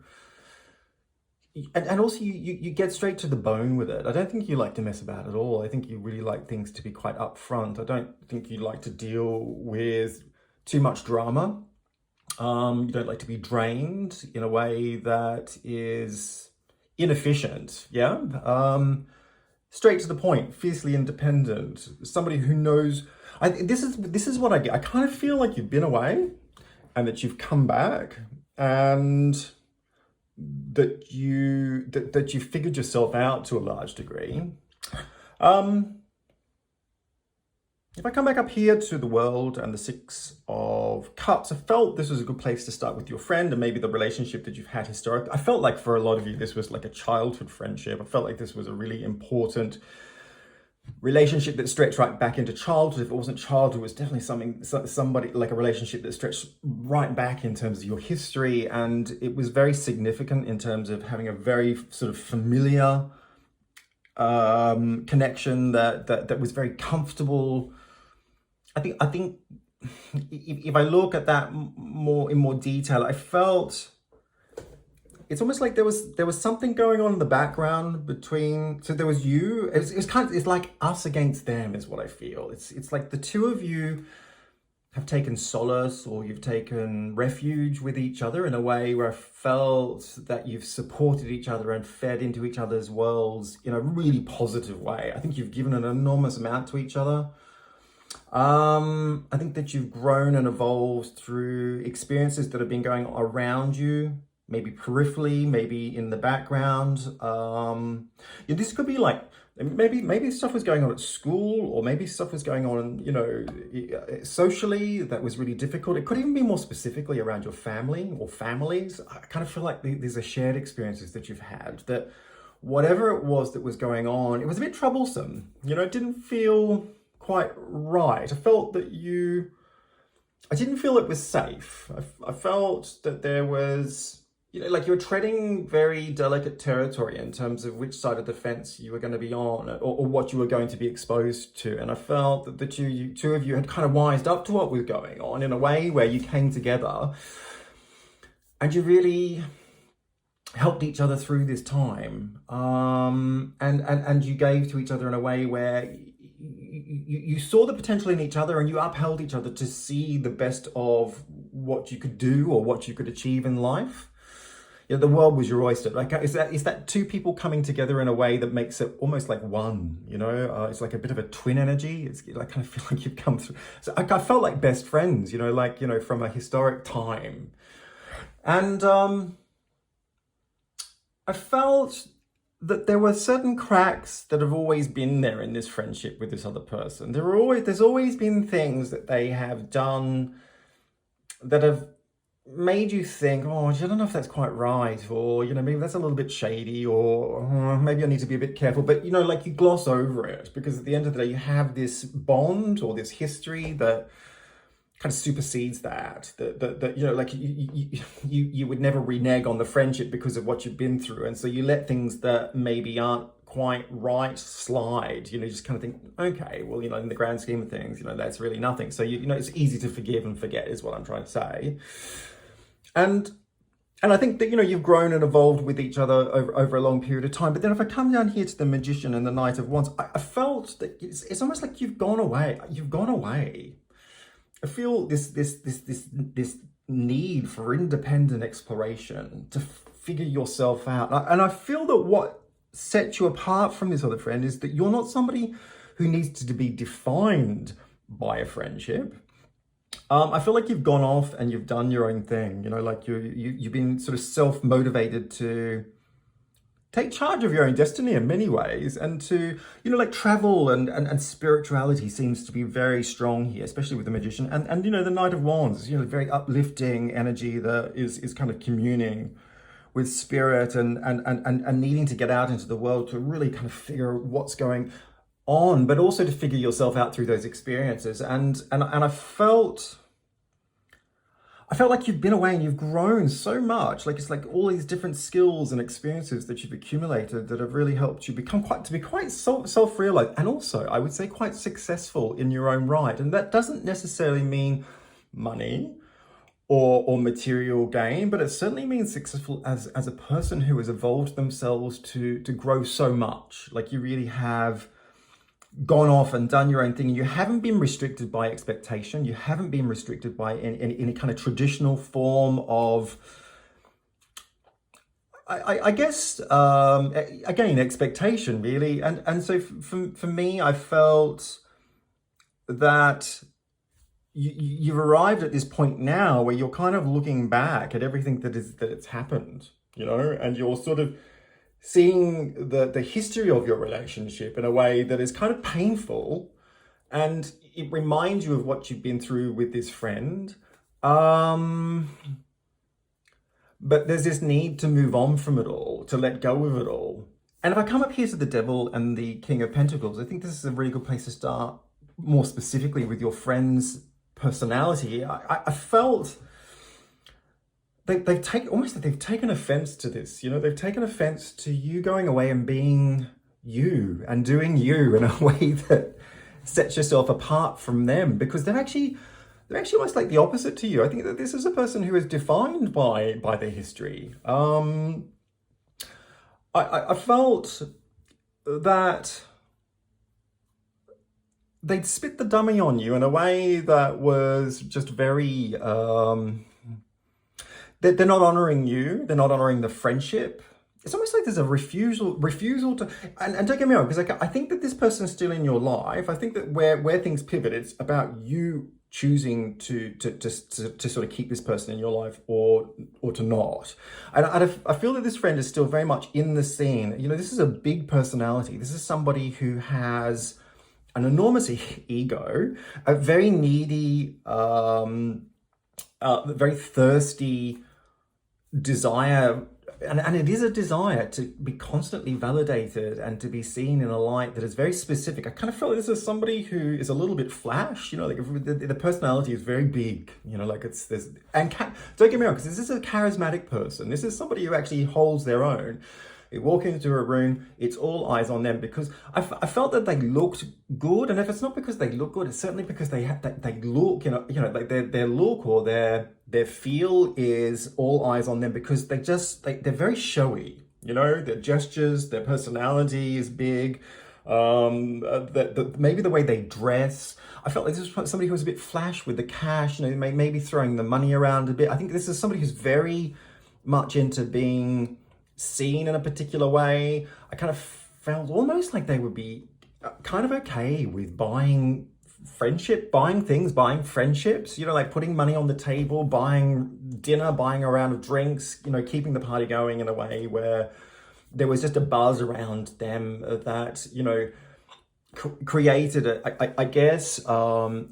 And also you get straight to the bone with it. I don't think you like to mess about at all. I think you really like things to be quite upfront. I don't think you like to deal with too much drama. You don't like to be drained in a way that is inefficient. Yeah. Straight to the point, fiercely independent, somebody who knows. This is what I get. I kind of feel like you've been away and that you've come back, and that you figured yourself out to a large degree. If I come back up here to the World and the Six of Cups, I felt this was a good place to start with your friend and maybe the relationship that you've had historically. I felt like for a lot of you, this was like a childhood friendship. I felt like this was a really important relationship that stretched right back into childhood. If it wasn't childhood, it was definitely somebody like a relationship that stretched right back in terms of your history, and it was very significant in terms of having a very sort of familiar connection that was very comfortable. I think if I look at that in more detail, I felt it's almost like there was something going on in the background between, so there was you, it's kind of, it's like us against them is what I feel. It's like the two of you have taken solace, or you've taken refuge with each other in a way where I felt that you've supported each other and fed into each other's worlds in a really positive way. I think you've given an enormous amount to each other. I think that you've grown and evolved through experiences that have been going around you, maybe peripherally, maybe in the background. Yeah, this could be like, maybe stuff was going on at school, or maybe stuff was going on, you know, socially that was really difficult. It could even be more specifically around your family or families. I kind of feel like these are shared experiences that you've had, that whatever it was that was going on, it was a bit troublesome. You know, it didn't feel quite right. I felt that I didn't feel it was safe. I felt that there was, you know, like you were treading very delicate territory in terms of which side of the fence you were going to be on, or what you were going to be exposed to. And I felt that the two of you had kind of wised up to what was going on in a way where you came together and you really helped each other through this time. And you gave to each other in a way where you saw the potential in each other, and you upheld each other to see the best of what you could do or what you could achieve in life. You know, the world was your oyster. Like, is that two people coming together in a way that makes it almost like one, you know? It's like a bit of a twin energy. It's like, I kind of feel like you've come through. So I felt like best friends, you know, like, you know, from a historic time. And I felt that there were certain cracks that have always been there in this friendship with this other person. There's always been things that they have done that have made you think, oh, I don't know if that's quite right, or, you know, maybe that's a little bit shady, or maybe I need to be a bit careful. But, you know, like, you gloss over it because at the end of the day, you have this bond or this history that kind of supersedes that you know, like you would never renege on the friendship because of what you've been through. And so you let things that maybe aren't quite right slide, you know, you just kind of think, okay, well, you know, in the grand scheme of things, you know, that's really nothing. So, you know, it's easy to forgive and forget is what I'm trying to say. And I think that, you know, you've grown and evolved with each other over a long period of time. But then if I come down here to the Magician and the Knight of Wands, I felt that it's almost like you've gone away. I feel this need for independent exploration to figure yourself out. And I feel that what sets you apart from this other friend is that you're not somebody who needs to be defined by a friendship. I feel like you've gone off and you've done your own thing. You know, like you've been sort of self-motivated to take charge of your own destiny in many ways, and to, you know, like travel and spirituality seems to be very strong here, especially with the Magician. And you know, the Knight of Wands, you know, very uplifting energy that is kind of communing with spirit and needing to get out into the world to really kind of figure what's going on, but also to figure yourself out through those experiences. And I felt like you've been away and you've grown so much. Like, it's like all these different skills and experiences that you've accumulated that have really helped you become quite self-realized, and also, I would say, quite successful in your own right. And that doesn't necessarily mean money or material gain, but it certainly means successful as a person who has evolved themselves to grow so much. Like, you really have gone off and done your own thing. You haven't been restricted by expectation. You haven't been restricted by any kind of traditional form of, I guess, again, expectation, really. And so for me, I felt that you've arrived at this point now where you're kind of looking back at everything that's happened, you know, and you're sort of seeing the history of your relationship in a way that is kind of painful, and it reminds you of what you've been through with this friend. But there's this need to move on from it all, to let go of it all. And if I come up here to the Devil and the King of Pentacles, I think this is a really good place to start more specifically with your friend's personality. I felt they've taken offense to this, you know, they've taken offense to you going away and being you and doing you in a way that sets yourself apart from them, because they've they're actually almost like the opposite to you. I think that this is a person who is defined by their history. I felt that they'd spit the dummy on you in a way that was just very, they're not honoring you. They're not honoring the friendship. It's almost like there's a refusal to, and don't get me wrong, because I think that this person's still in your life. I think that where things pivot, it's about you choosing to sort of keep this person in your life or to not. And I feel that this friend is still very much in the scene. You know, this is a big personality. This is somebody who has an enormous ego, a very needy, very thirsty desire, and it is a desire to be constantly validated and to be seen in a light that is very specific. I kind of feel like this is somebody who is a little bit flash, you know, like the personality is very big, you know, like don't get me wrong, because this is a charismatic person. This is somebody who actually holds their own. You walk into a room, it's all eyes on them, because I felt that they looked good, and if it's not because they look good, it's certainly because they look, you know, like their look or their feel is all eyes on them, because they're very showy, you know, their gestures, their personality is big, maybe the way they dress. I felt like this was somebody who was a bit flash with the cash, you know, maybe throwing the money around a bit. I think this is somebody who's very much into being seen in a particular way. I kind of felt almost like they would be kind of okay with buying friendships, you know, like putting money on the table, buying dinner, buying a round of drinks, you know, keeping the party going in a way where there was just a buzz around them that, you know, created I guess a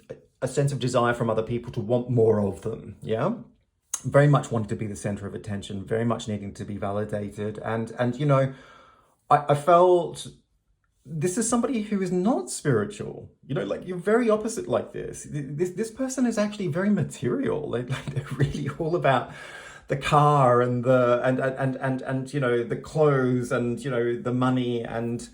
sense of desire from other people to want more of them. Yeah. Very much wanting to be the center of attention, very much needing to be validated. And you know, I felt this is somebody who is not spiritual. You know, like, you're very opposite like this. This person is actually very material. Like they're really all about the car and and you know, the clothes and, you know, the money and,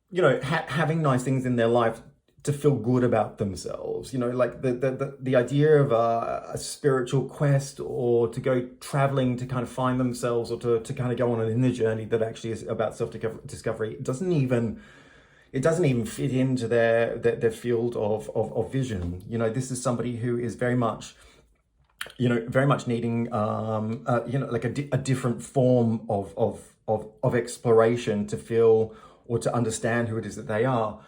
you know, having nice things in their life to feel good about themselves, you know, like the idea of a spiritual quest or to go traveling to kind of find themselves or to kind of go on an inner journey that actually is about self-discovery. It doesn't even fit into their field of vision. You know, this is somebody who is very much, you know, very much needing, you know, like a different form of exploration to feel or to understand who it is that they are.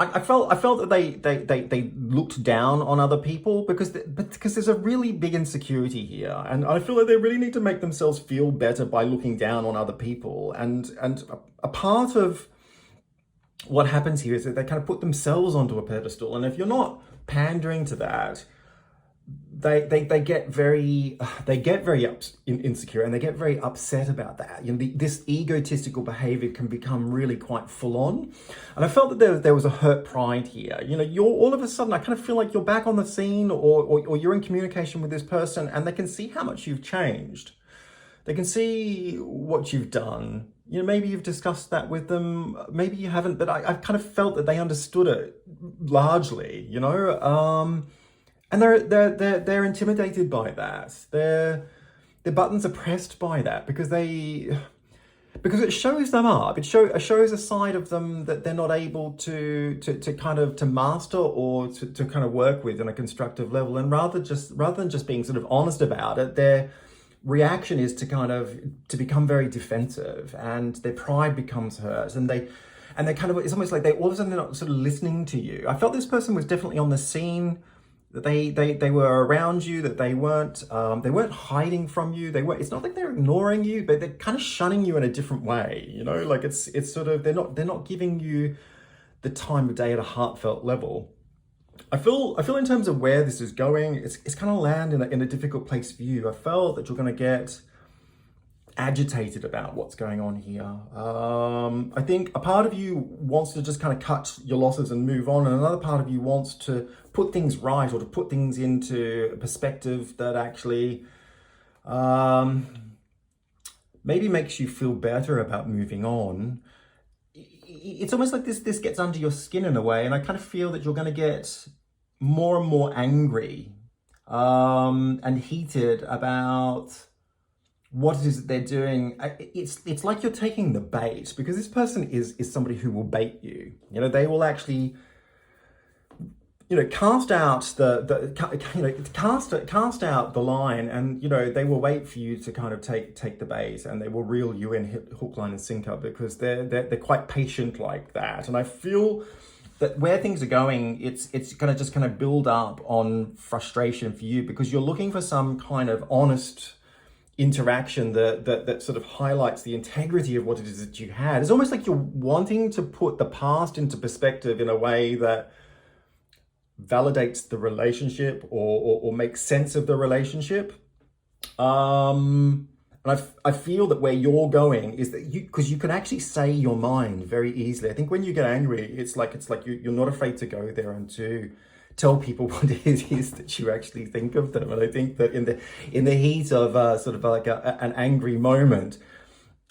I felt that they looked down on other people because there's a really big insecurity here, and I feel like they really need to make themselves feel better by looking down on other people. And a part of what happens here is that they kind of put themselves onto a pedestal, and if you're not pandering to that, they get very insecure, and they get very upset about that. You know, this egotistical behavior can become really quite full on, and I felt that there was a hurt pride here. You know, you're all of a sudden, I kind of feel like you're back on the scene, or you're in communication with this person, and they can see how much you've changed. They can see what you've done. You know, maybe you've discussed that with them, maybe you haven't, but I kind of felt that they understood it largely. You know. And they're intimidated by that. Their buttons are pressed by that because it shows them up. It shows a side of them that they're not able to master or to kind of work with on a constructive level. And rather than just being sort of honest about it, their reaction is to become very defensive, and their pride becomes hurt, and they kind of, it's almost like all of a sudden they're not sort of listening to you. I felt this person was definitely on the scene. That they were around you, that they weren't hiding from you. It's not like they're ignoring you, but they're kind of shunning you in a different way. You know, like it's sort of, they're not giving you the time of day at a heartfelt level. I feel in terms of where this is going, it's kind of land in a difficult place for you. I felt that you're going to get agitated about what's going on here. I think a part of you wants to just kind of cut your losses and move on, and another part of you wants to put things right or to put things into a perspective that actually maybe makes you feel better about moving on. It's almost like this gets under your skin in a way, and I kind of feel that you're going to get more and more angry and heated about what it is that they're doing. It's like you're taking the bait, because this person is somebody who will bait you. You know, they will actually, you know, cast out cast out the line, and, you know, they will wait for you to kind of take the bait, and they will reel you in hook, line and sinker, because they're quite patient like that. And I feel that where things are going, it's going to just kind of build up on frustration for you, because you're looking for some kind of honest interaction that sort of highlights the integrity of what it is that you had. It's almost like you're wanting to put the past into perspective in a way that validates the relationship or makes sense of the relationship. And I feel that where you're going is that because you can actually say your mind very easily. I think when you get angry, it's like you're not afraid to go there and to tell people what it is that you actually think of them. And I think that in the heat of sort of like an angry moment,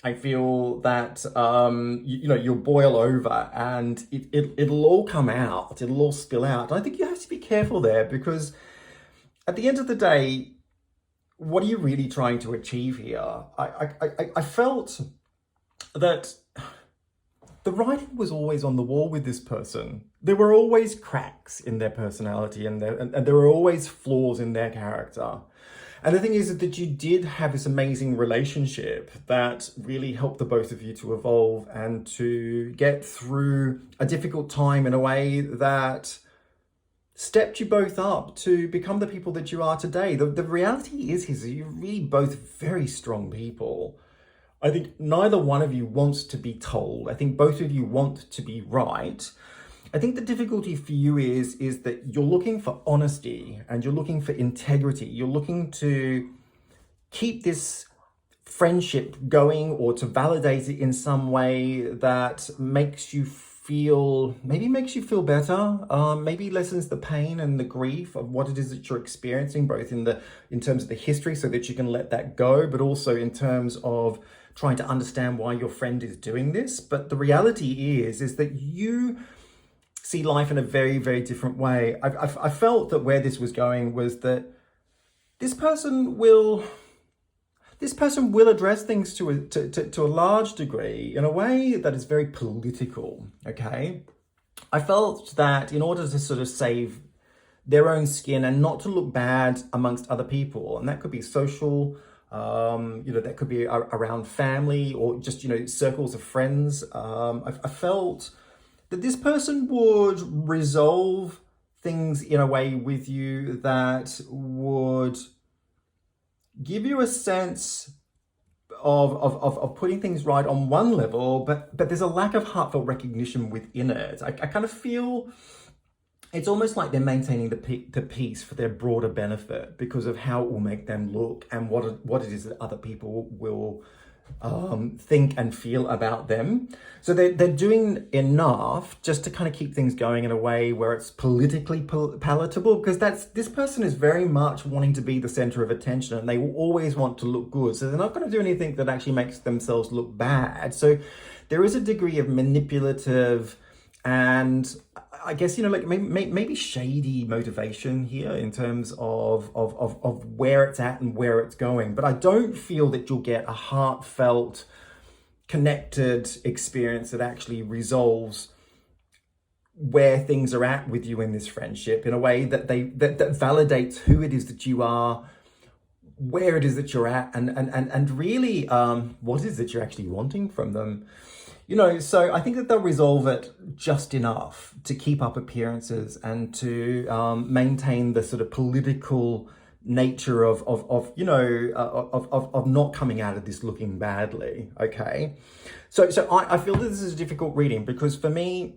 I feel that you know, you'll boil over, and it'll all come out. It'll all spill out. And I think you have to be careful there, because at the end of the day, what are you really trying to achieve here? I felt that the writing was always on the wall with this person. There were always cracks in their personality, and there were always flaws in their character. And the thing is that you did have this amazing relationship that really helped the both of you to evolve and to get through a difficult time in a way that stepped you both up to become the people that you are today. The reality is that you're really both very strong people. I think neither one of you wants to be told. I think both of you want to be right. I think the difficulty for you is that you're looking for honesty, and you're looking for integrity. You're looking to keep this friendship going, or to validate it in some way that makes you feel better, maybe lessens the pain and the grief of what it is that you're experiencing, both in terms of the history, so that you can let that go, but also in terms of trying to understand why your friend is doing this. But the reality is that you see life in a very, very different way. I felt that where this was going was that this person will address things to a large degree in a way that is very political, okay? I felt that in order to sort of save their own skin and not to look bad amongst other people, and that could be social, you know, that could be around family, or just, you know, circles of friends. I felt that this person would resolve things in a way with you that would give you a sense of putting things right on one level, but there's a lack of heartfelt recognition within it. I kind of feel it's almost like they're maintaining the peace for their broader benefit, because of how it will make them look, and what it is that other people will think and feel about them. So they're doing enough just to kind of keep things going in a way where it's politically palatable, because this person is very much wanting to be the center of attention, and they will always want to look good. So they're not going to do anything that actually makes themselves look bad. So there is a degree of manipulative and, I guess, you know, like maybe shady motivation here in terms of where it's at and where it's going. But I don't feel that you'll get a heartfelt, connected experience that actually resolves where things are at with you in this friendship in a way that that validates who it is that you are, where it is that you're at, and really what it is that you're actually wanting from them. You know, so I think that they'll resolve it just enough to keep up appearances and to maintain the sort of political nature of not coming out of this looking badly. Okay, so I feel that this is a difficult reading, because for me,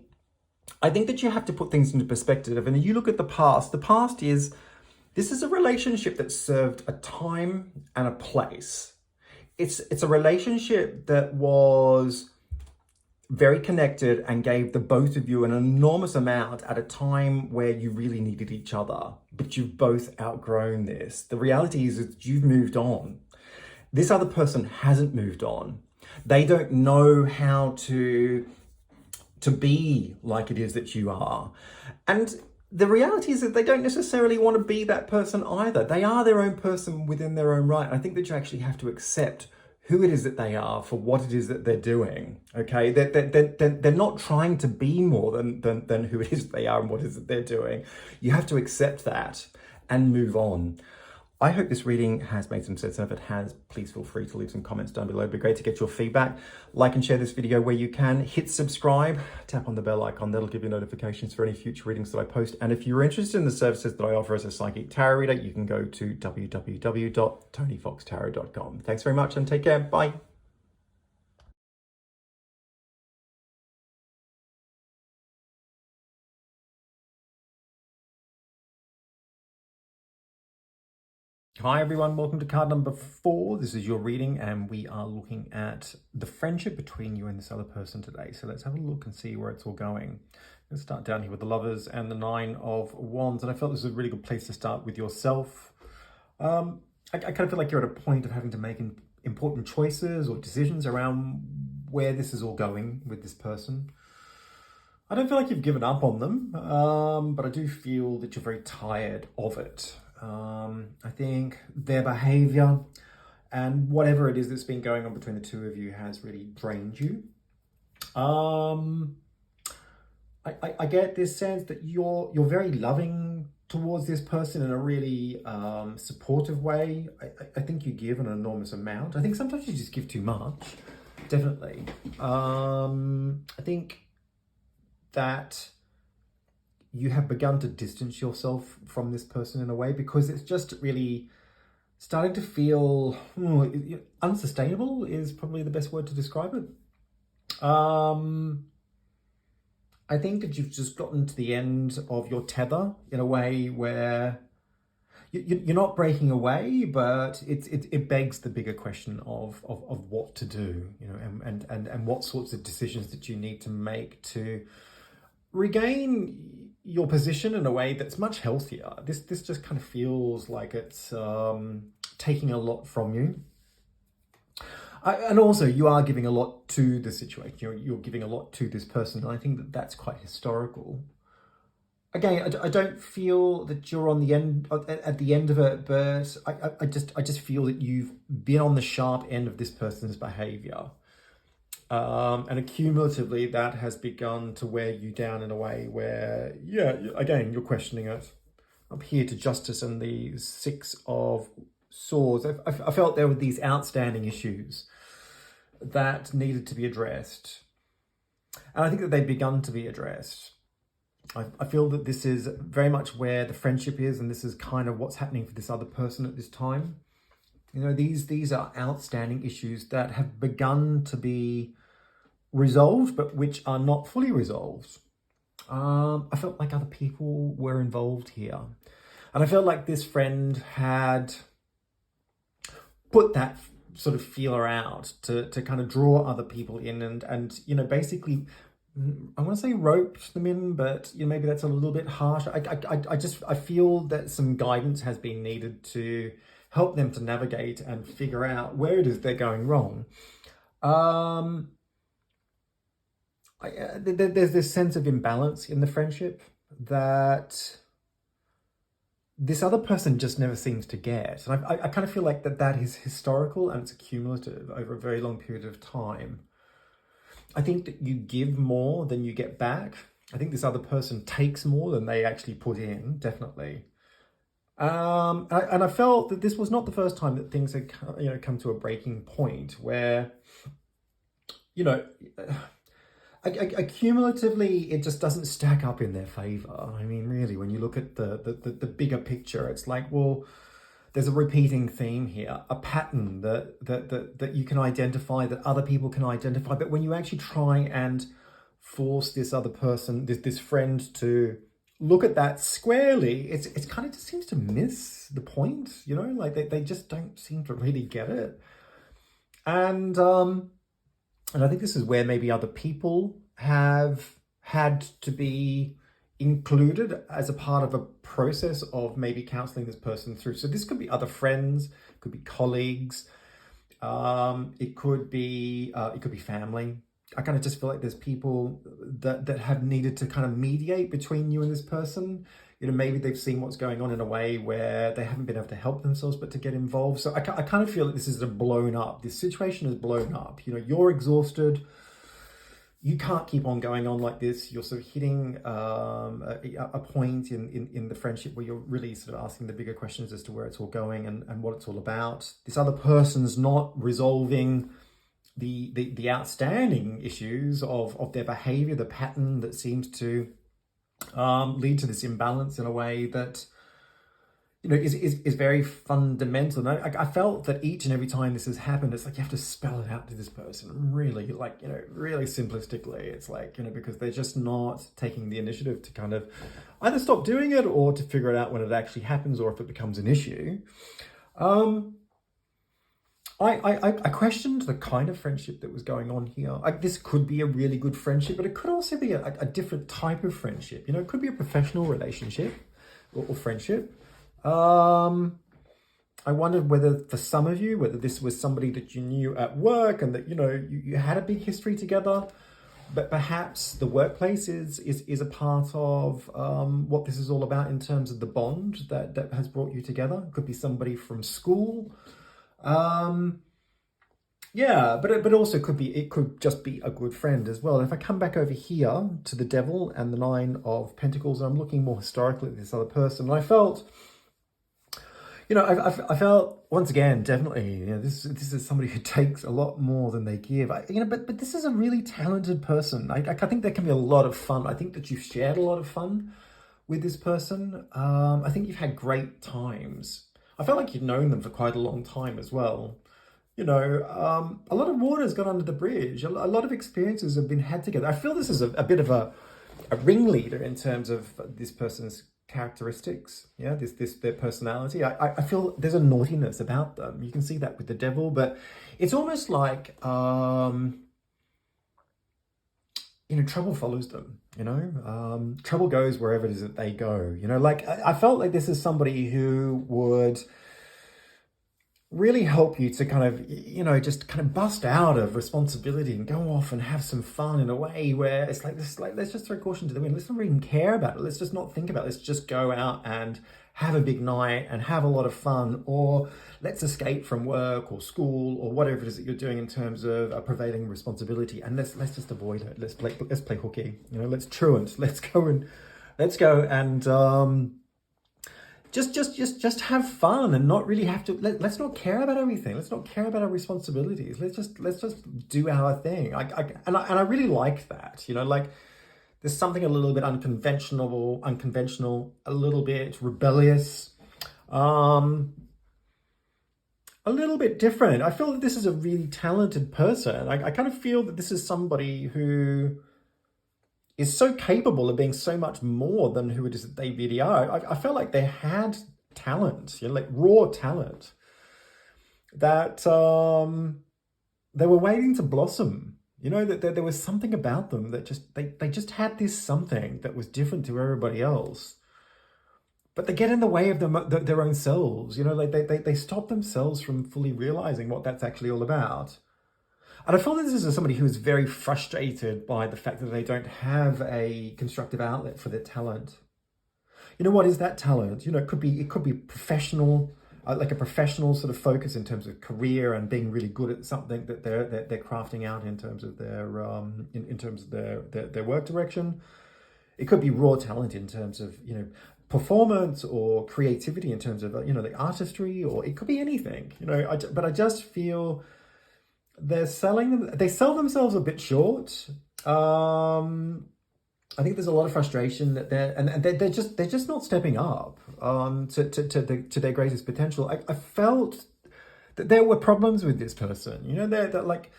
I think that you have to put things into perspective. And you look at the past. The past is, this is a relationship that served a time and a place. It's a relationship that was very connected and gave the both of you an enormous amount at a time where you really needed each other, but you've both outgrown this. The reality is that you've moved on. This other person hasn't moved on. They don't know how to be like it is that you are. And the reality is that they don't necessarily want to be that person either. They are their own person within their own right. I think that you actually have to accept who it is that they are for what it is that they're doing, okay? They're not trying to be more than who it is they are and what it is that they're doing. You have to accept that and move on. I hope this reading has made some sense, and if it has, please feel free to leave some comments down below. It'd be great to get your feedback. Like and share this video where you can. Hit subscribe, tap on the bell icon. That'll give you notifications for any future readings that I post. And if you're interested in the services that I offer as a psychic tarot reader, you can go to www.tonyfoxtarot.com. Thanks very much and take care. Bye. Hi everyone, welcome to card number 4. This is your reading and we are looking at the friendship between you and this other person today. So let's have a look and see where it's all going. Let's start down here with the Lovers and the 9 of Wands, and I felt this was a really good place to start with yourself. I kind of feel like you're at a point of having to make important choices or decisions around where this is all going with this person. I don't feel like you've given up on them, but I do feel that you're very tired of it. I think their behavior and whatever it is that's been going on between the two of you has really drained you. I get this sense that you're very loving towards this person in a really supportive way. I think you give an enormous amount. I think sometimes you just give too much, definitely. I think that you have begun to distance yourself from this person in a way because it's just really starting to feel unsustainable is probably the best word to describe it. I think that you've just gotten to the end of your tether in a way where you're not breaking away, but it begs the bigger question of what to do, you know, and what sorts of decisions that you need to make to regain your position in a way that's much healthier. This just kind of feels like it's taking a lot from you. And also you are giving a lot to the situation. You're giving a lot to this person. And I think that that's quite historical. Again, I don't feel that you're on the end at the end of it, but I just feel that you've been on the sharp end of this person's behavior. And cumulatively that has begun to wear you down in a way where, yeah, again, you're questioning it. Up here to Justice and the 6 of Swords, I felt there were these outstanding issues that needed to be addressed. And I think that they've begun to be addressed. I feel that this is very much where the friendship is, and this is kind of what's happening for this other person at this time. You know, these are outstanding issues that have begun to be resolved, but which are not fully resolved. I felt like other people were involved here. And I felt like this friend had put that sort of feeler out to kind of draw other people in and you know, basically, I want to say roped them in, but you know, maybe that's a little bit harsh. I feel that some guidance has been needed to help them to navigate and figure out where it is they're going wrong. There's this sense of imbalance in the friendship that this other person just never seems to get. And I kind of feel like that is historical and it's cumulative over a very long period of time. I think that you give more than you get back. I think this other person takes more than they actually put in, definitely. And I felt that this was not the first time that things had, you know, come to a breaking point where, you know, cumulatively it just doesn't stack up in their favor. I mean, really, when you look at the bigger picture, it's like, well, there's a repeating theme here, a pattern that you can identify, that other people can identify. But when you actually try and force this other person, this friend, to look at that squarely, it's kind of just seems to miss the point, you know, like they just don't seem to really get it. And I think this is where maybe other people have had to be included as a part of a process of maybe counseling this person through. So this could be other friends, could be colleagues, it could be family. I kind of just feel like there's people that have needed to kind of mediate between you and this person, maybe they've seen what's going on in a way where they haven't been able to help themselves but to get involved. So I kind of feel like this is this situation is blown up. You're exhausted. You can't keep on going on like this. You're sort of hitting a point in the friendship where you're really sort of asking the bigger questions as to where it's all going and what it's all about. This other person's not resolving the outstanding issues of their behavior, the pattern that seems to lead to this imbalance in a way that is very fundamental. And I felt that each and every time this has happened, it's like you have to spell it out to this person really, really simplistically. It's like, because they're just not taking the initiative to kind of either stop doing it or to figure it out when it actually happens or if it becomes an issue. I questioned the kind of friendship that was going on here. This could be a really good friendship, but it could also be a different type of friendship. It could be a professional relationship or friendship. I wondered whether for some of you, whether this was somebody that you knew at work and that, you had a big history together, but perhaps the workplace is a part of what this is all about in terms of the bond that has brought you together. It could be somebody from school. Yeah, but also it could just be a good friend as well. If I come back over here to the Devil and the Nine of Pentacles, I'm looking more historically at this other person, and I felt, I felt once again, definitely, this is somebody who takes a lot more than they give. But this is a really talented person. I think there can be a lot of fun. I think that you've shared a lot of fun with this person. I think you've had great times. I felt like you'd known them for quite a long time as well. A lot of water has gone under the bridge. A lot of experiences have been had together. I feel this is a bit of a ringleader in terms of this person's characteristics. Yeah, their personality. I feel there's a naughtiness about them. You can see that with the Devil, but it's almost like trouble follows them. Trouble goes wherever it is that they go. I felt like this is somebody who would really help you to kind of, just kind of bust out of responsibility and go off and have some fun in a way where it's like this, let's just throw caution to the wind. Let's not even care about it. Let's just not think about it. Let's just go out and have a big night and have a lot of fun, or let's escape from work or school or whatever it is that you're doing in terms of a prevailing responsibility, and let's just avoid it. Let's play hooky. Let's truant. Let's go and just have fun and not really have to. Let's not care about everything. Let's not care about our responsibilities. Let's just do our thing. I really like that. There's something a little bit unconventional, a little bit rebellious, a little bit different. I feel that this is a really talented person. I kind of feel that this is somebody who is so capable of being so much more than who it is that they really are. I felt like they had talent, raw talent, that they were waiting to blossom. That there was something about them that they just had this something that was different to everybody else. But they get in the way of their own selves. They stop themselves from fully realizing what that's actually all about. And I feel that this is somebody who is very frustrated by the fact that they don't have a constructive outlet for their talent. What is that talent? It could be professional, like a professional sort of focus in terms of career and being really good at something that they're crafting out in terms of their in terms of their work direction. It could be raw talent in terms of performance or creativity in terms of the artistry, or it could be anything. But I just feel they sell themselves a bit short. I think there's a lot of frustration that they're just not stepping up to their greatest potential. I felt that there were problems with this person. They're like,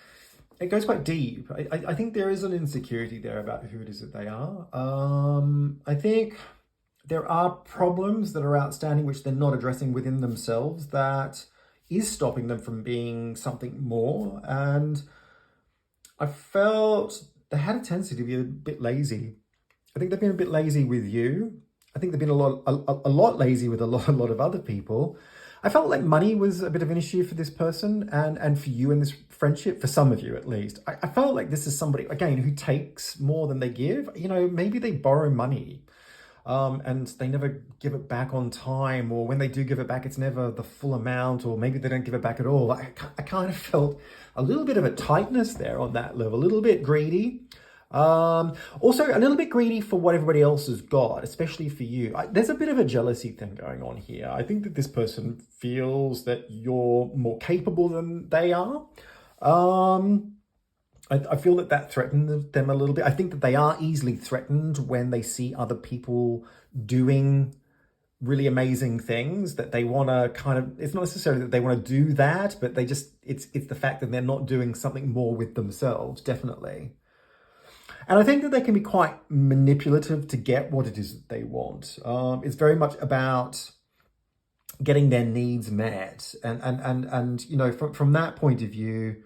it goes quite deep. I think there is an insecurity there about who it is that they are. I think there are problems that are outstanding which they're not addressing within themselves that is stopping them from being something more. And I felt they had a tendency to be a bit lazy. I think they've been a bit lazy with you. I think they've been a lot lazy with a lot of other people. I felt like money was a bit of an issue for this person and for you in this friendship, for some of you at least. I felt like this is somebody, again, who takes more than they give. Maybe they borrow money. and they never give it back on time, or when they do give it back, it's never the full amount, or maybe they don't give it back at all. I kind of felt a little bit of a tightness there on that level, a little bit greedy. Also a little bit greedy for what everybody else has got, especially for you. There's a bit of a jealousy thing going on here. I think that this person feels that you're more capable than they are. I feel that threatens them a little bit. I think that they are easily threatened when they see other people doing really amazing things, that they want to kind of, it's not necessarily that they want to do that, but they just, it's the fact that they're not doing something more with themselves, definitely. And I think that they can be quite manipulative to get what it is that they want. It's very much about getting their needs met. And you know, from that point of view,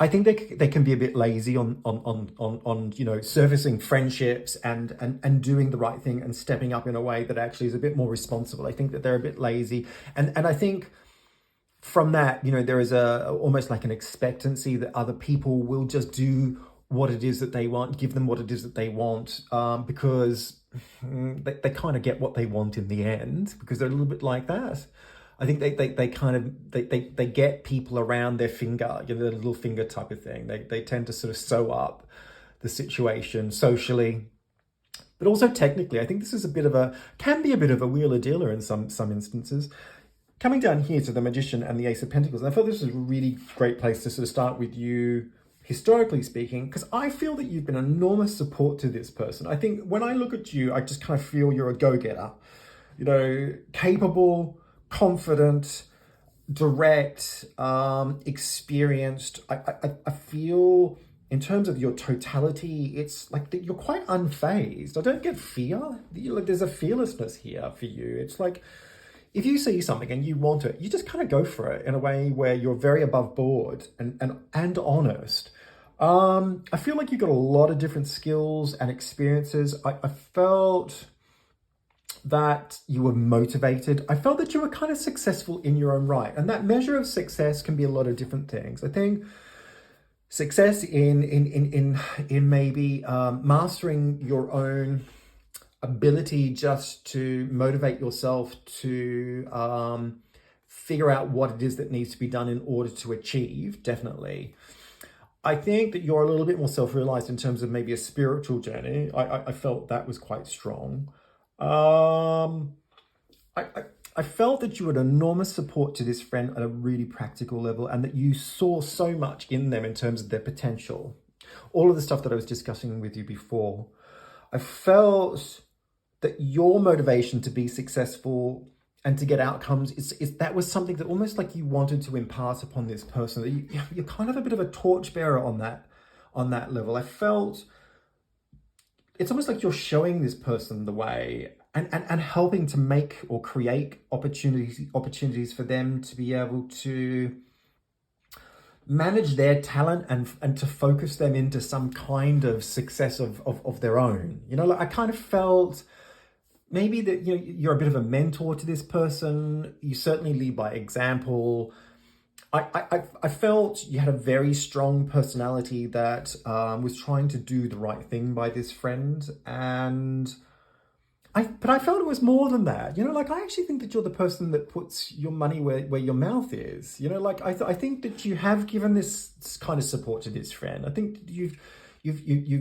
I think they can be a bit lazy on you know, servicing friendships and doing the right thing and stepping up in a way that actually is a bit more responsible. I think that they're a bit lazy. And I think from that, you know, there is almost like an expectancy that other people will just do what it is that they want, give them what it is that they want, because they kind of get what they want in the end, because they're a little bit like that. I think they get people around their finger, you know, the little finger type of thing. They tend to sort of sew up the situation socially, but also technically. I think this is can be a bit of a wheeler dealer in some instances. Coming down here to the Magician and the Ace of Pentacles, I thought this was a really great place to sort of start with you, historically speaking, because I feel that you've been enormous support to this person. I think when I look at you, I just kind of feel you're a go-getter, you know, capable, confident, direct, experienced. I feel in terms of your totality, it's like that you're quite unfazed. I don't get fear. There's a fearlessness here for you. It's like, if you see something and you want it, you just kind of go for it in a way where you're very above board and honest. I feel like you've got a lot of different skills and experiences. I felt that you were motivated. I felt that you were kind of successful in your own right. And that measure of success can be a lot of different things. I think success in maybe mastering your own ability just to motivate yourself to figure out what it is that needs to be done in order to achieve, definitely. I think that you're a little bit more self-realized in terms of maybe a spiritual journey. I felt that was quite strong. I felt that you had enormous support to this friend at a really practical level, and that you saw so much in them in terms of their potential. All of the stuff that I was discussing with you before. I felt that your motivation to be successful and to get outcomes, that was something that almost like you wanted to impart upon this person. That you're kind of a bit of a torchbearer on that level. I felt it's almost like you're showing this person the way and helping to make or create opportunities for them to be able to manage their talent and to focus them into some kind of success of their own. You know, like I kind of felt maybe that, you know, you're a bit of a mentor to this person. You certainly lead by example. I felt you had a very strong personality that was trying to do the right thing by this friend. But I felt it was more than that. You know, like I actually think that you're the person that puts your money where your mouth is. You know, like I think that you have given this kind of support to this friend. I think you've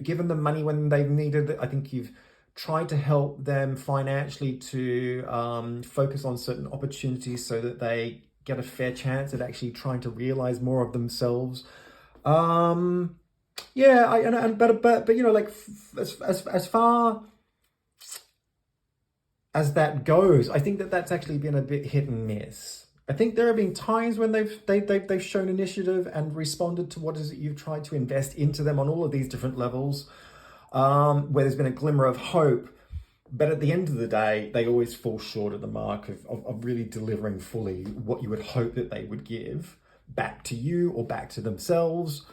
given them money when they've needed it. I think you've tried to help them financially to focus on certain opportunities so that they get a fair chance at actually trying to realize more of themselves. But you know, like as far as that goes, I think that that's actually been a bit hit and miss. I think there have been times when they've shown initiative and responded to what is it you've tried to invest into them on all of these different levels, where there's been a glimmer of hope. But at the end of the day, they always fall short of the mark of really delivering fully what you would hope that they would give back to you or back to themselves.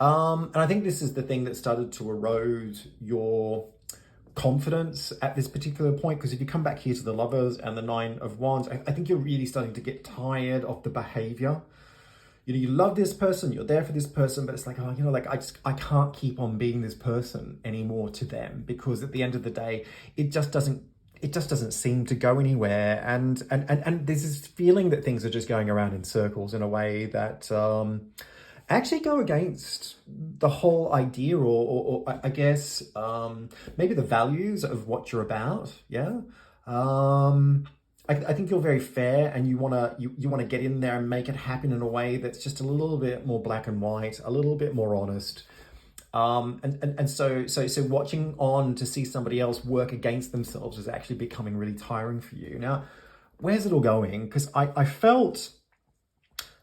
And I think this is the thing that started to erode your confidence at this particular point, because if you come back here to the Lovers and the Nine of Wands, I think you're really starting to get tired of the behavior. You know, you love this person, you're there for this person, but it's like, oh, you know, like I can't keep on being this person anymore to them, because at the end of the day, it just doesn't it just doesn't seem to go anywhere. And there's this feeling that things are just going around in circles in a way that actually go against the whole idea or I guess maybe the values of what you're about. Yeah. I think you're very fair, and you wanna get in there and make it happen in a way that's just a little bit more black and white, a little bit more honest. So watching on to see somebody else work against themselves is actually becoming really tiring for you. Now, where's it all going? Because I felt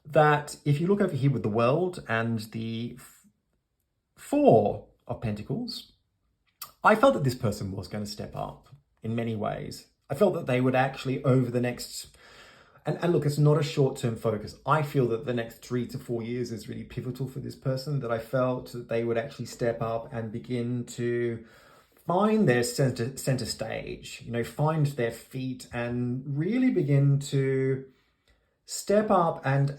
that if you look over here with the World and the Four of Pentacles, I felt that this person was going to step up in many ways. I felt that they would actually, over the next, and look, it's not a short-term focus. I feel that the next 3 to 4 years is really pivotal for this person, that I felt that they would actually step up and begin to find their center stage, find their feet and really begin to step up and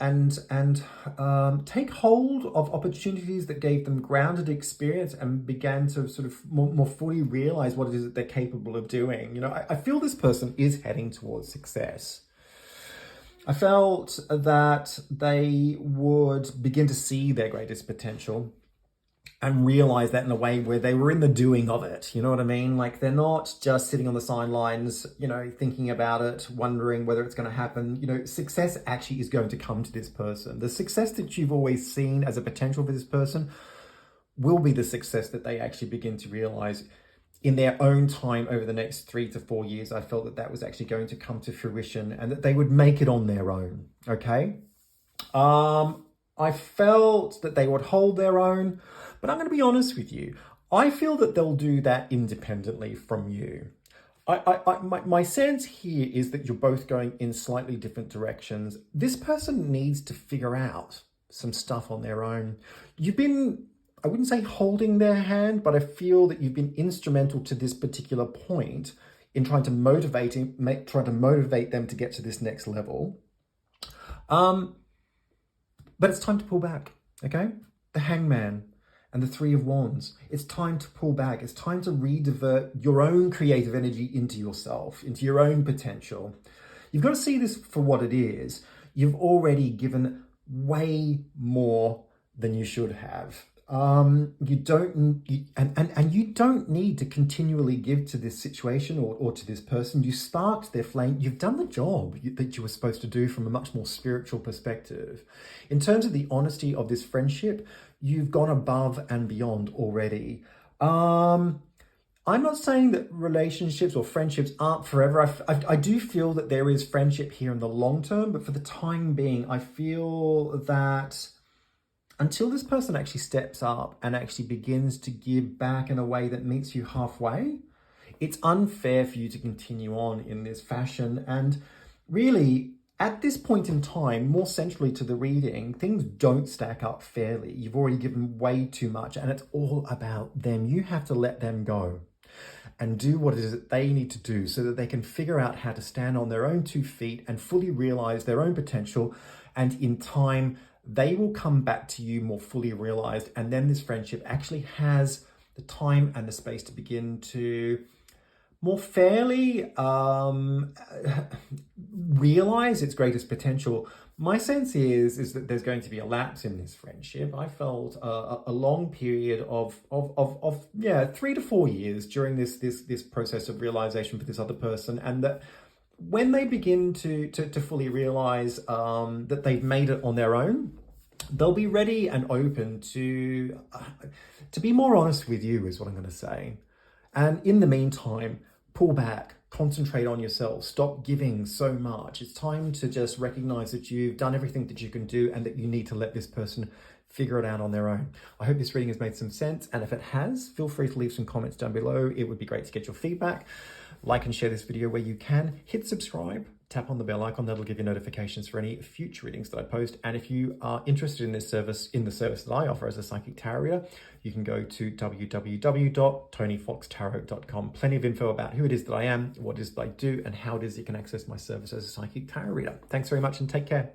take hold of opportunities that gave them grounded experience and began to sort of more fully realize what it is that they're capable of doing. I feel this person is heading towards success. I felt that they would begin to see their greatest potential and realize that in a way where they were in the doing of it. You know what I mean? Like, they're not just sitting on the sidelines, thinking about it, wondering whether it's going to happen. Success actually is going to come to this person. The success that you've always seen as a potential for this person will be the success that they actually begin to realize in their own time over the next 3 to 4 years. I felt that that was actually going to come to fruition and that they would make it on their own. Okay. I felt that they would hold their own, but I'm going to be honest with you. I feel that they'll do that independently from you. My sense here is that you're both going in slightly different directions. This person needs to figure out some stuff on their own. You've been, I wouldn't say holding their hand, but I feel that you've been instrumental to this particular point in trying to motivate them to get to this next level. But it's time to pull back, okay? The Hangman and the Three of Wands. It's time to pull back. It's time to redivert your own creative energy into yourself, into your own potential. You've got to see this for what it is. You've already given way more than you should have. You don't need to continually give to this situation or to this person. You sparked their flame. You've done the job that you were supposed to do from a much more spiritual perspective. In terms of the honesty of this friendship, you've gone above and beyond already. I'm not saying that relationships or friendships aren't forever. I do feel that there is friendship here in the long term, but for the time being, I feel that until this person actually steps up and actually begins to give back in a way that meets you halfway, it's unfair for you to continue on in this fashion. And really, at this point in time, more centrally to the reading, things don't stack up fairly. You've already given way too much, and it's all about them. You have to let them go and do what it is that they need to do so that they can figure out how to stand on their own 2 feet and fully realize their own potential. And in time, they will come back to you more fully realized. And then this friendship actually has the time and the space to begin to more fairly realize its greatest potential. My sense is that there's going to be a lapse in this friendship. I felt a long period of 3 to 4 years during this process of realization for this other person, and that when they begin to fully realize that they've made it on their own, they'll be ready and open to be more honest with you, is what I'm going to say. And in the meantime, pull back, concentrate on yourself, stop giving so much. It's time to just recognize that you've done everything that you can do and that you need to let this person figure it out on their own. I hope this reading has made some sense. And if it has, feel free to leave some comments down below. It would be great to get your feedback. Like and share this video where you can. Hit subscribe, tap on the bell icon. That'll give you notifications for any future readings that I post. And if you are interested in this service, in the service that I offer as a psychic tarot reader, you can go to www.tonyfoxtarot.com. Plenty of info about who it is that I am, what it is that I do, and how it is you can access my service as a psychic tarot reader. Thanks very much and take care.